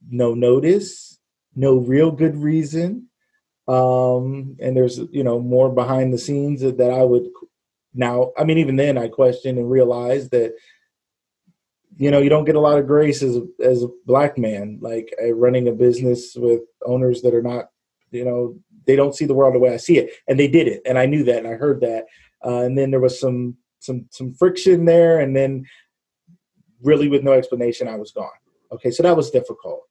no notice, no real good reason. And there's, more behind the scenes that I would now, I mean, even then I questioned and realized that, you don't get a lot of grace as a Black man, like running a business with owners that are not, they don't see the world the way I see it. And they did it. And I knew that and I heard that. And then there was some friction there. And then really with no explanation, I was gone. Okay. So that was difficult.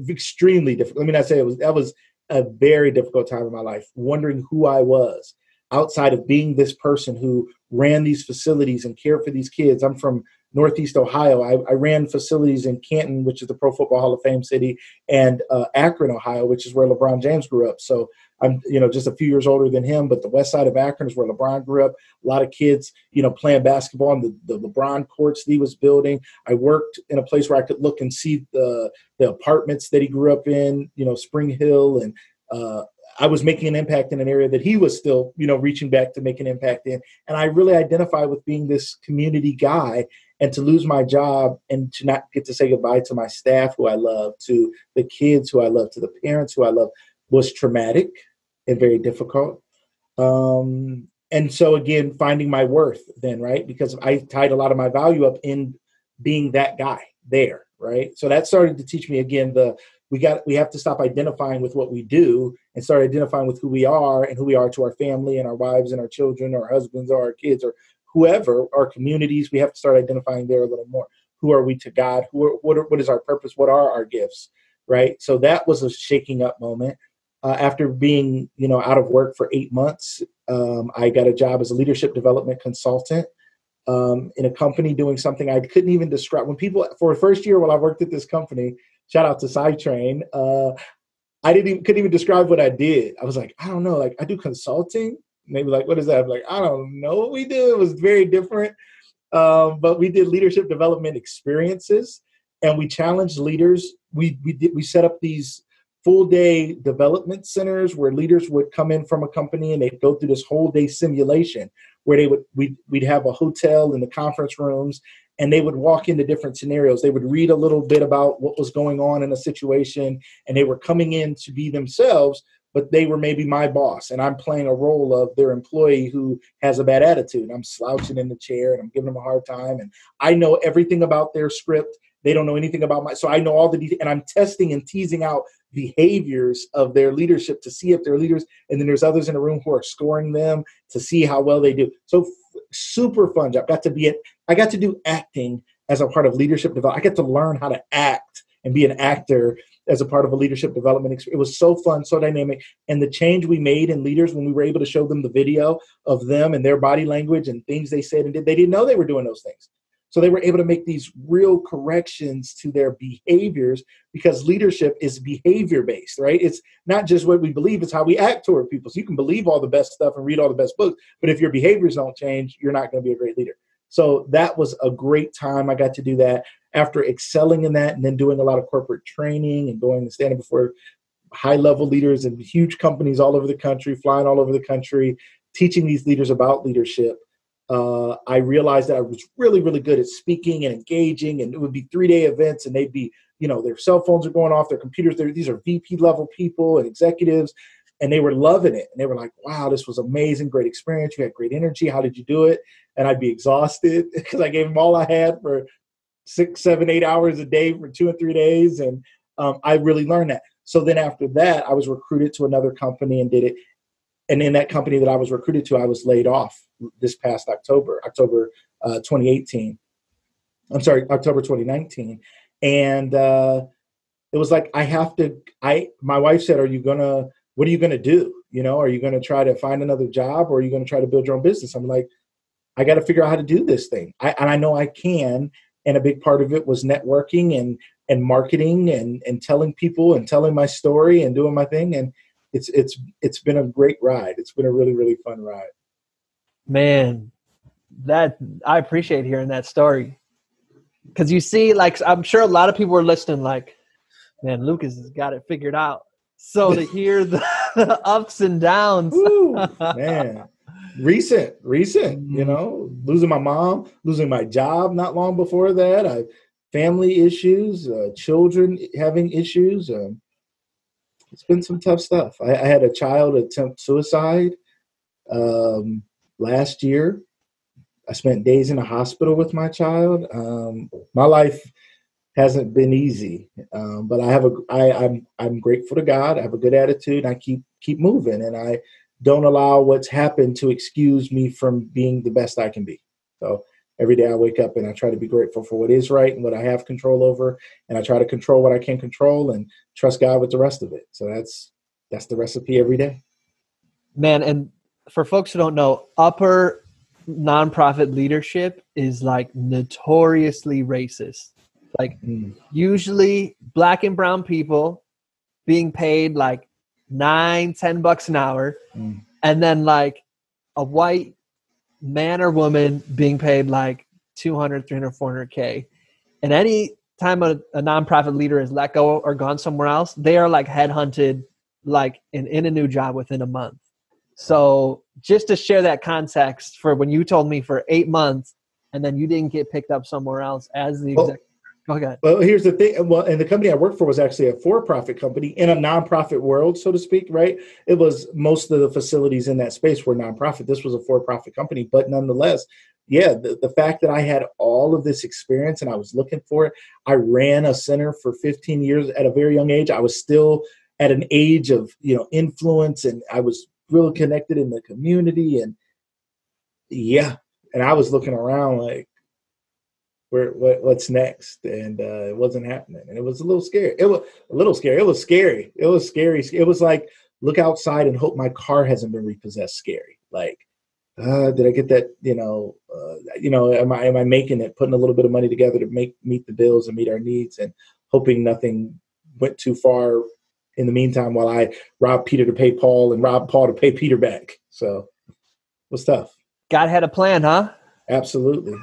Extremely difficult. Let me not say that was a very difficult time in my life, wondering who I was outside of being this person who ran these facilities and cared for these kids. I'm from Northeast Ohio. I ran facilities in Canton, which is the Pro Football Hall of Fame city, and Akron, Ohio, which is where LeBron James grew up. So I'm, just a few years older than him, but the west side of Akron is where LeBron grew up. A lot of kids, playing basketball in the LeBron courts that he was building. I worked in a place where I could look and see the apartments that he grew up in, Spring Hill, and I was making an impact in an area that he was still, reaching back to make an impact in. And I really identify with being this community guy, and to lose my job and to not get to say goodbye to my staff who I love, to the kids who I love, to the parents who I love, was traumatic and very difficult. And so again, finding my worth then, right? Because I tied a lot of my value up in being that guy there, right? So that started to teach me again, we have to stop identifying with what we do and start identifying with who we are and who we are to our family and our wives and our children, or our husbands or our kids or whoever, our communities. We have to start identifying there a little more. Who are we to God? What is our purpose? What are our gifts? Right. So that was a shaking up moment. After being, out of work for 8 months, I got a job as a leadership development consultant in a company doing something I couldn't even describe. When people, for the first year while I worked at this company, shout out to SideTrain, couldn't even describe what I did. I was like, I don't know, like I do consulting. Maybe like, what is that? I'm like, I don't know what we do. It was very different. But we did leadership development experiences, and we challenged leaders. We set up these full day development centers where leaders would come in from a company and they'd go through this whole day simulation where we'd have a hotel in the conference rooms, and they would walk into different scenarios. They would read a little bit about what was going on in a situation, and they were coming in to be themselves, but they were maybe my boss, and I'm playing a role of their employee who has a bad attitude. I'm slouching in the chair and I'm giving them a hard time, and I know everything about their script. They don't know anything about so I know all the details, and I'm testing and teasing out behaviors of their leadership to see if they're leaders. And then there's others in the room who are scoring them to see how well they do. So super fun job. I got to do acting as a part of leadership development. I got to learn how to act and be an actor as a part of a leadership development experience. It was so fun, so dynamic. And the change we made in leaders when we were able to show them the video of them and their body language and things they said and did, they didn't know they were doing those things. So they were able to make these real corrections to their behaviors, because leadership is behavior-based, right? It's not just what we believe, it's how we act toward people. So you can believe all the best stuff and read all the best books, but if your behaviors don't change, you're not going to be a great leader. So that was a great time. I got to do that after excelling in that, and then doing a lot of corporate training and going and standing before high-level leaders and huge companies all over the country, flying all over the country, teaching these leaders about leadership. I realized that I was really, really good at speaking and engaging, and it would be 3-day events, and they'd be, their cell phones are going off, their computers. These are VP level people and executives, and they were loving it. And they were like, wow, this was amazing. Great experience. You had great energy. How did you do it? And I'd be exhausted because I gave them all I had for 6, 7, 8 hours a day for 2 and 3 days. And I really learned that. So then after that, I was recruited to another company and did it. And in that company that I was recruited to, I was laid off this past October 2018. I'm sorry, October 2019. And it was like, my wife said, what are you going to do? Are you going to try to find another job, or are you going to try to build your own business? I'm like, I got to figure out how to do this thing. And I know I can. And a big part of it was networking and marketing and telling people and telling my story and doing my thing. And it's been a great ride. It's been a really, really fun ride. Man, that I appreciate hearing that story. Because you see, like, I'm sure a lot of people are listening like, man, Lucas has got it figured out. So to hear the ups and downs. Woo, man. Recent, losing my mom, losing my job not long before that. Family issues, children having issues. It's been some tough stuff. I had a child attempt suicide last year. I spent days in a hospital with my child. My life hasn't been easy, but I'm grateful to God. I have a good attitude. And I keep moving, and I don't allow what's happened to excuse me from being the best I can be. So every day I wake up and I try to be grateful for what is right and what I have control over, and I try to control what I can control and trust God with the rest of it. So that's the recipe every day. Man, and for folks who don't know, upper nonprofit leadership is like notoriously racist. Like usually black and brown people being paid like $9-10 an hour, and then like a white man or woman being paid like 200, 300, 400K. And any time a nonprofit leader is let go or gone somewhere else, they are like headhunted like in a new job within a month. So just to share that context for when you told me for 8 months and then you didn't get picked up somewhere else as the executive. Go ahead. Well, here's the thing. Well, and the company I worked for was actually a for-profit company in a nonprofit world, so to speak, right? It was most of the facilities in that space were nonprofit. This was a for-profit company, but nonetheless, yeah, the fact that I had all of this experience and I was looking for it. I ran a center for 15 years at a very young age. I was still at an age of, influence, and I was really connected in the community. And yeah, and I was looking around like, what's next? And it wasn't happening. And it was a little scary. It was scary. It was scary. It was like, look outside and hope my car hasn't been repossessed. Scary. Like, did I get that? Am I making it? Putting a little bit of money together to meet the bills and meet our needs, and hoping nothing went too far in the meantime while I robbed Peter to pay Paul and robbed Paul to pay Peter back. So it was tough. God had a plan, huh? Absolutely.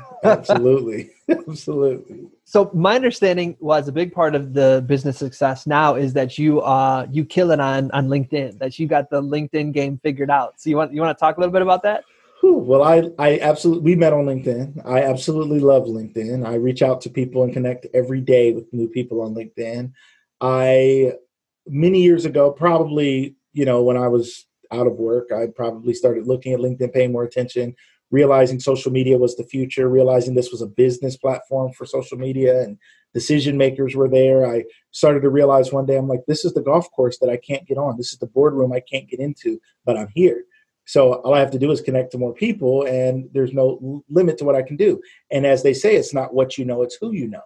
So my understanding was a big part of the business success now is that you kill it on LinkedIn, that you got the LinkedIn game figured out. So you want to talk a little bit about that? Well, I absolutely, we met on LinkedIn. I absolutely love LinkedIn. I reach out to people and connect every day with new people on LinkedIn. Many years ago, probably, when I was out of work, I probably started looking at LinkedIn, paying more attention, realizing social media was the future, realizing this was a business platform for social media and decision makers were there. I started to realize one day, I'm like, this is the golf course that I can't get on. This is the boardroom I can't get into, but I'm here. So all I have to do is connect to more people, and there's no limit to what I can do. And as they say, it's not what you know, it's who you know.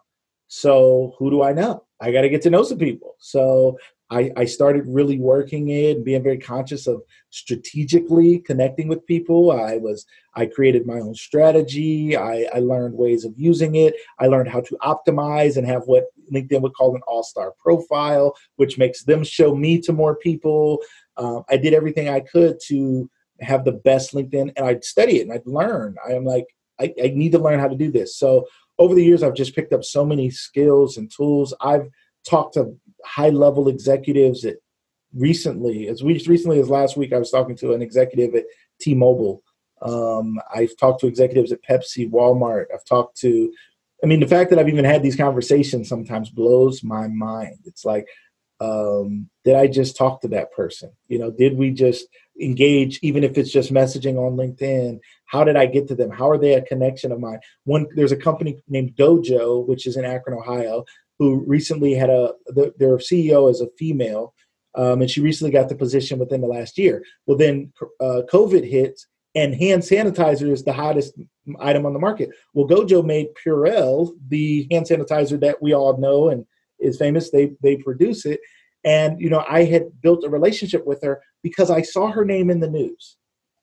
So who do I know? I got to get to know some people. So I started really working it and being very conscious of strategically connecting with people. I created my own strategy. I learned ways of using it. I learned how to optimize and have what LinkedIn would call an all-star profile, which makes them show me to more people. I did everything I could to have the best LinkedIn, and I'd study it and I'd learn. I'm like, I need to learn how to do this. So over the years, I've just picked up so many skills and tools. I've talked to high-level executives at as recently as last week. I was talking to an executive at T-Mobile. I've talked to executives at Pepsi, Walmart. The fact that I've even had these conversations sometimes blows my mind. It's like, did I just talk to that person? Did we just engage, even if it's just messaging on LinkedIn? How did I get to them? How are they a connection of mine? There's a company named Dojo, which is in Akron, Ohio, who recently had their CEO is a female, and she recently got the position within the last year. Well, then COVID hit, and hand sanitizer is the hottest item on the market. Well, Gojo made Purell, the hand sanitizer that we all know and is famous. They produce it. And, I had built a relationship with her because I saw her name in the news.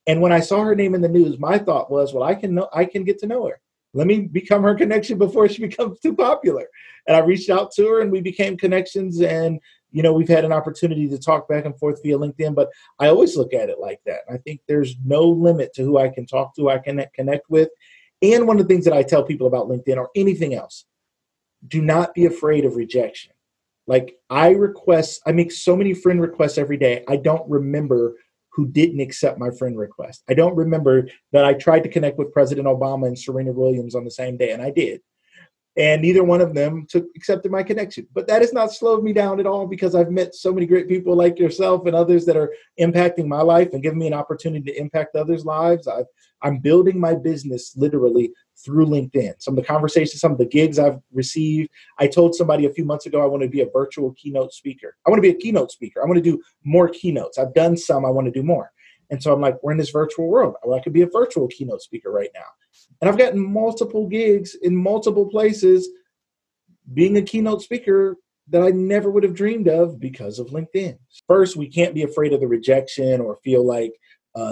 And when I saw her name in the news, my thought was, well, I can get to know her. let me become her connection before she becomes too popular. And I reached out to her and we became connections, and, you know, we've had an opportunity to talk back and forth via LinkedIn, but I always look at it like that. I think there's no limit to who I can talk to, I can connect with. And one of the things that I tell people about LinkedIn or anything else, do not be afraid of rejection. Like I make so many friend requests every day. I don't remember who didn't accept my friend request. I don't remember that I tried to connect with President Obama and Serena Williams on the same day, and I did. And neither one of them accepted my connection. But that has not slowed me down at all, because I've met so many great people like yourself and others that are impacting my life and giving me an opportunity to impact others' lives. I'm building my business literally through LinkedIn. Some of the conversations, some of the gigs I've received. I told somebody a few months ago I want to be a virtual keynote speaker. I want to be a keynote speaker. I want to do more keynotes. I've done some. I want to do more. And so I'm like, we're in this virtual world. Well, I could be a virtual keynote speaker right now. And I've gotten multiple gigs in multiple places being a keynote speaker that I never would have dreamed of because of LinkedIn. First, we can't be afraid of the rejection or feel like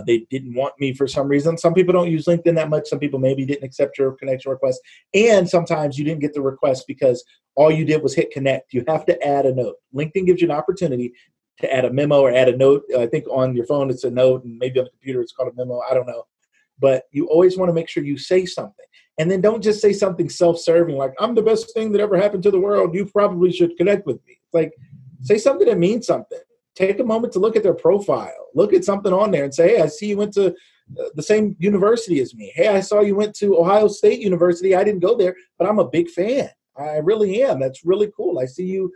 they didn't want me for some reason. Some people don't use LinkedIn that much. Some people maybe didn't accept your connection request. And sometimes you didn't get the request because all you did was hit connect. You have to add a note. LinkedIn gives you an opportunity to add a memo or add a note. I think on your phone it's a note, and maybe on the computer it's called a memo. I don't know. But you always want to make sure you say something. And then don't just say something self-serving like, I'm the best thing that ever happened to the world. You probably should connect with me. It's like, say something that means something. Take a moment to look at their profile. Look at something on there and say, hey, I see you went to the same university as me. Hey, I saw you went to Ohio State University. I didn't go there, but I'm a big fan. I really am. That's really cool. I see you,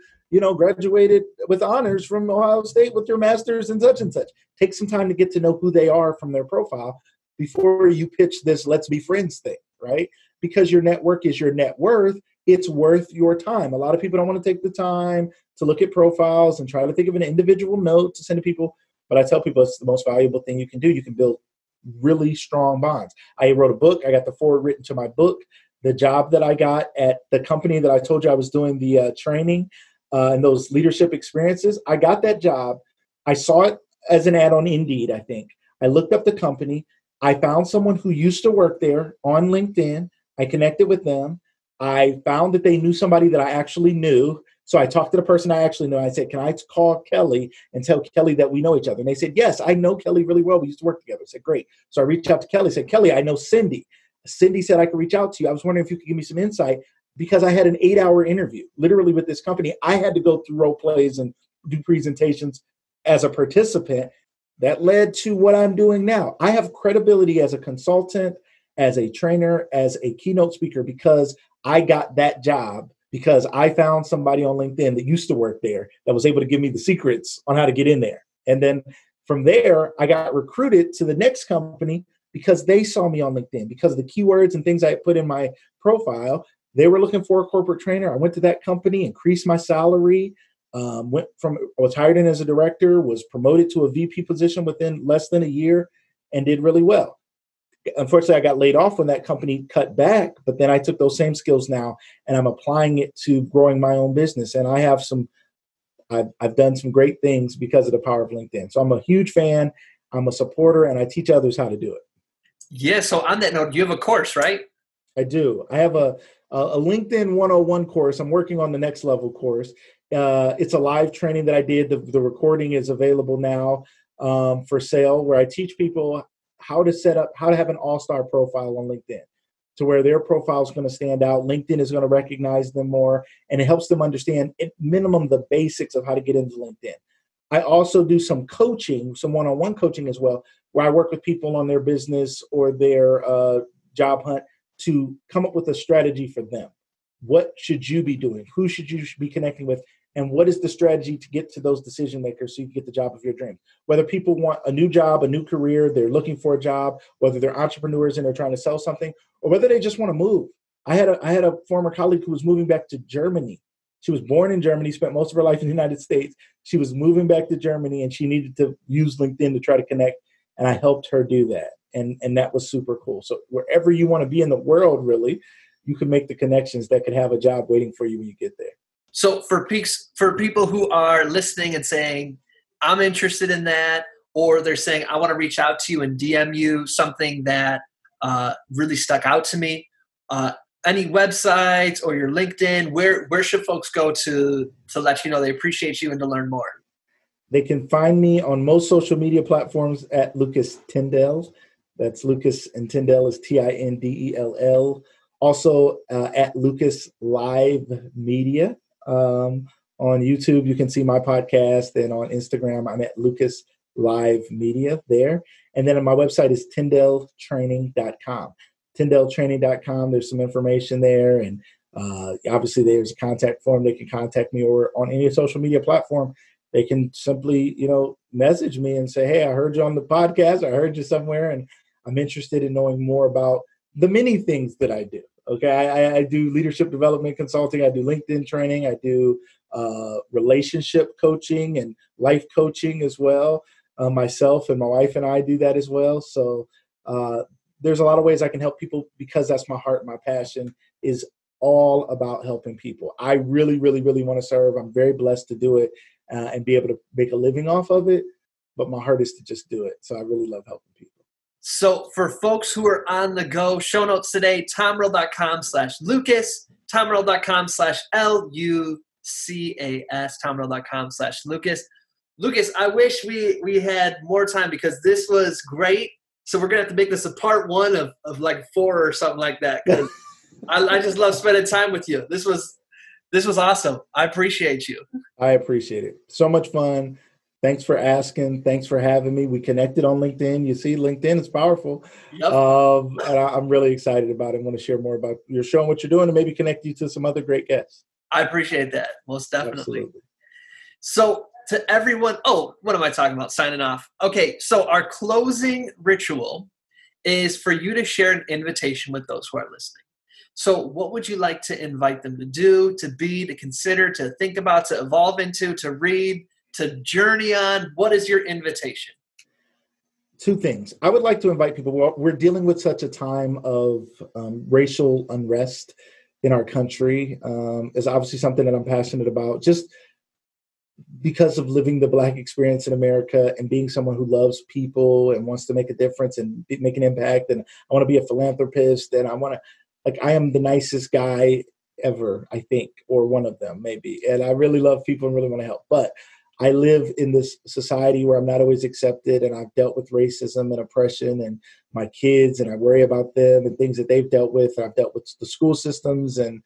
graduated with honors from Ohio State with your master's and such and such. Take some time to get to know who they are from their profile before you pitch this let's be friends thing, right? Because your network is your net worth. It's worth your time. A lot of people don't want to take the time to look at profiles and try to think of an individual note to send to people. But I tell people it's the most valuable thing you can do. You can build really strong bonds. I wrote a book. I got the foreword written to my book. The job that I got at the company that I told you I was doing the training and those leadership experiences, I got that job. I saw it as an ad on Indeed, I think. I looked up the company. I found someone who used to work there on LinkedIn. I connected with them. I found that they knew somebody that I actually knew. So I talked to the person I actually know. I said, can I call Kelly and tell Kelly that we know each other? And they said, yes, I know Kelly really well. We used to work together. I said, great. So I reached out to Kelly. I said, Kelly, I know Cindy. Cindy said I could reach out to you. I was wondering if you could give me some insight, because I had an 8-hour interview literally with this company. I had to go through role plays and do presentations as a participant. That led to what I'm doing now. I have credibility as a consultant, as a trainer, as a keynote speaker, because I got that job because I found somebody on LinkedIn that used to work there that was able to give me the secrets on how to get in there. And then from there, I got recruited to the next company because they saw me on LinkedIn, because of the keywords and things I put in my profile. They were looking for a corporate trainer. I went to that company, increased my salary, I was hired in as a director, was promoted to a VP position within less than a year, and did really well. Unfortunately, I got laid off when that company cut back, but then I took those same skills now and I'm applying it to growing my own business. And I've done some great things because of the power of LinkedIn. So I'm a huge fan, I'm a supporter, and I teach others how to do it. Yeah. So on that note, you have a course, right? I do. I have a LinkedIn 101 course. I'm working on the next level course. It's a live training that I did. The recording is available now for sale, where I teach people how to have an all-star profile on LinkedIn, to where their profile is going to stand out. LinkedIn is going to recognize them more, and it helps them understand at minimum the basics of how to get into LinkedIn. I also do some coaching, some one-on-one coaching as well, where I work with people on their business or their job hunt to come up with a strategy for them. What should you be doing? Who should you be connecting with? And what is the strategy to get to those decision makers so you can get the job of your dreams? Whether people want a new job, a new career, they're looking for a job, whether they're entrepreneurs and they're trying to sell something, or whether they just want to move. I had a former colleague who was moving back to Germany. She was born in Germany, spent most of her life in the United States. She was moving back to Germany, and she needed to use LinkedIn to try to connect, and I helped her do that. And that was super cool. So wherever you want to be in the world, really, you can make the connections that could have a job waiting for you when you get there. So for people who are listening and saying, I'm interested in that, or they're saying, I want to reach out to you and DM you something that really stuck out to me, any websites or your LinkedIn, where should folks go to let you know they appreciate you and to learn more? They can find me on most social media platforms at Lucas Tindell. That's Lucas, and Tindell is Tindell. Also at Lucas Live Media. On YouTube, you can see my podcast, and on Instagram, I'm at Lucas Live Media there. And then on my website is TindellTraining.com. TindellTraining.com. There's some information there, and obviously there's a contact form. They can contact me, or on any social media platform, they can simply, message me and say, hey, I heard you on the podcast. I heard you somewhere, and I'm interested in knowing more about the many things that I do. Okay, I do leadership development consulting. I do LinkedIn training. I do relationship coaching and life coaching as well. Myself and my wife and I do that as well. So there's a lot of ways I can help people, because that's my heart. My passion is all about helping people. I really, really, really want to serve. I'm very blessed to do it and be able to make a living off of it. But my heart is to just do it. So I really love helping people. So for folks who are on the go, show notes today, tommerl.com/Lucas, tommerl.com/LUCAS, tommerl.com/Lucas. Lucas, I wish we had more time, because this was great. So we're going to have to make this a part 1 of like 4 or something like that. Because I just love spending time with you. This was awesome. I appreciate you. I appreciate it. So much fun. Thanks for asking. Thanks for having me. We connected on LinkedIn. You see, LinkedIn is powerful. Yep. And I'm really excited about it. I want to share more about your show and what you're doing, and maybe connect you to some other great guests. I appreciate that. Most definitely. Absolutely. So to everyone, what am I talking about? Signing off. Okay, so our closing ritual is for you to share an invitation with those who are listening. So what would you like to invite them to do, to be, to consider, to think about, to evolve into, to read, to journey on? What is your invitation? 2 things. I would like to invite people. We're dealing with such a time of racial unrest in our country. It's obviously something that I'm passionate about, just because of living the Black experience in America and being someone who loves people and wants to make a difference and make an impact. And I want to be a philanthropist, and I am the nicest guy ever, I think, or one of them maybe. And I really love people and really want to help. But I live in this society where I'm not always accepted, and I've dealt with racism and oppression, and my kids, and I worry about them and things that they've dealt with. I've dealt with the school systems and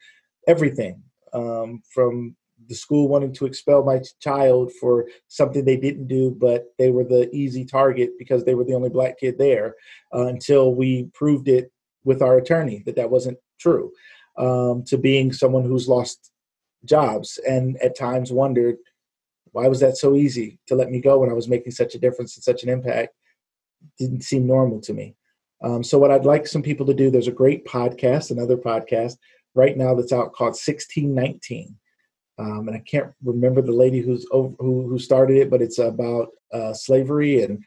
everything, from the school wanting to expel my child for something they didn't do, but they were the easy target because they were the only Black kid there, until we proved it with our attorney that wasn't true, to being someone who's lost jobs and at times wondered, why was that so easy to let me go when I was making such a difference and such an impact? Didn't seem normal to me. So what I'd like some people to do, there's a great podcast, another podcast right now that's out called 1619. And I can't remember the lady who started it, but it's about slavery and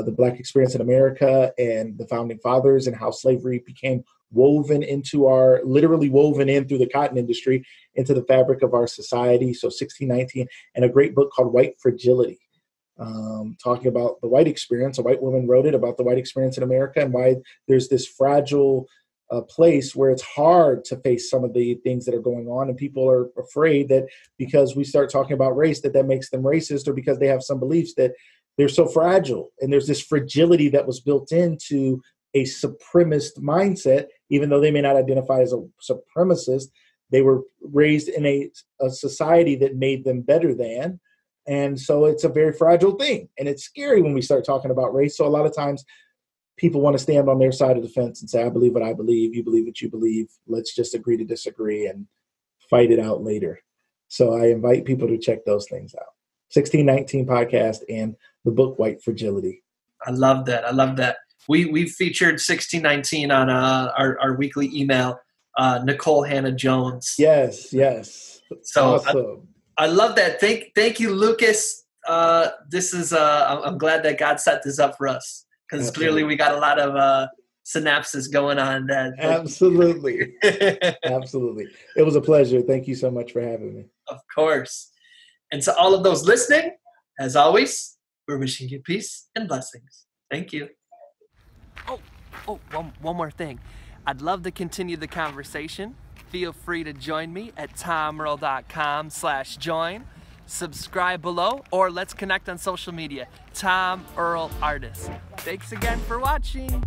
the Black experience in America and the founding fathers, and how slavery became literally woven in through the cotton industry into the fabric of our society. So 1619, and a great book called White Fragility, talking about the white experience. A white woman wrote it about the white experience in America and why there's this fragile place where it's hard to face some of the things that are going on. And people are afraid that because we start talking about race, that makes them racist, or because they have some beliefs that they're so fragile. And there's this fragility that was built into a supremacist mindset, even though they may not identify as a supremacist. They were raised in a society that made them better than. And so it's a very fragile thing. And it's scary when we start talking about race. So a lot of times people want to stand on their side of the fence and say, I believe what I believe, you believe what you believe. Let's just agree to disagree and fight it out later. So I invite people to check those things out. 1619 podcast and the book White Fragility. I love that. We've featured 1619 on our weekly email, Nicole Hannah Jones. Yes. So awesome. I love that. Thank you, Lucas. This is I'm glad that God set this up for us, because clearly we got a lot of synapses going on. Absolutely. Absolutely. It was a pleasure. Thank you so much for having me. Of course. And to all of those listening, as always, we're wishing you peace and blessings. Thank you. Oh, one more thing. I'd love to continue the conversation. Feel free to join me at tomearl.com/join. Subscribe below, or let's connect on social media. Tom Earl Artist. Thanks again for watching.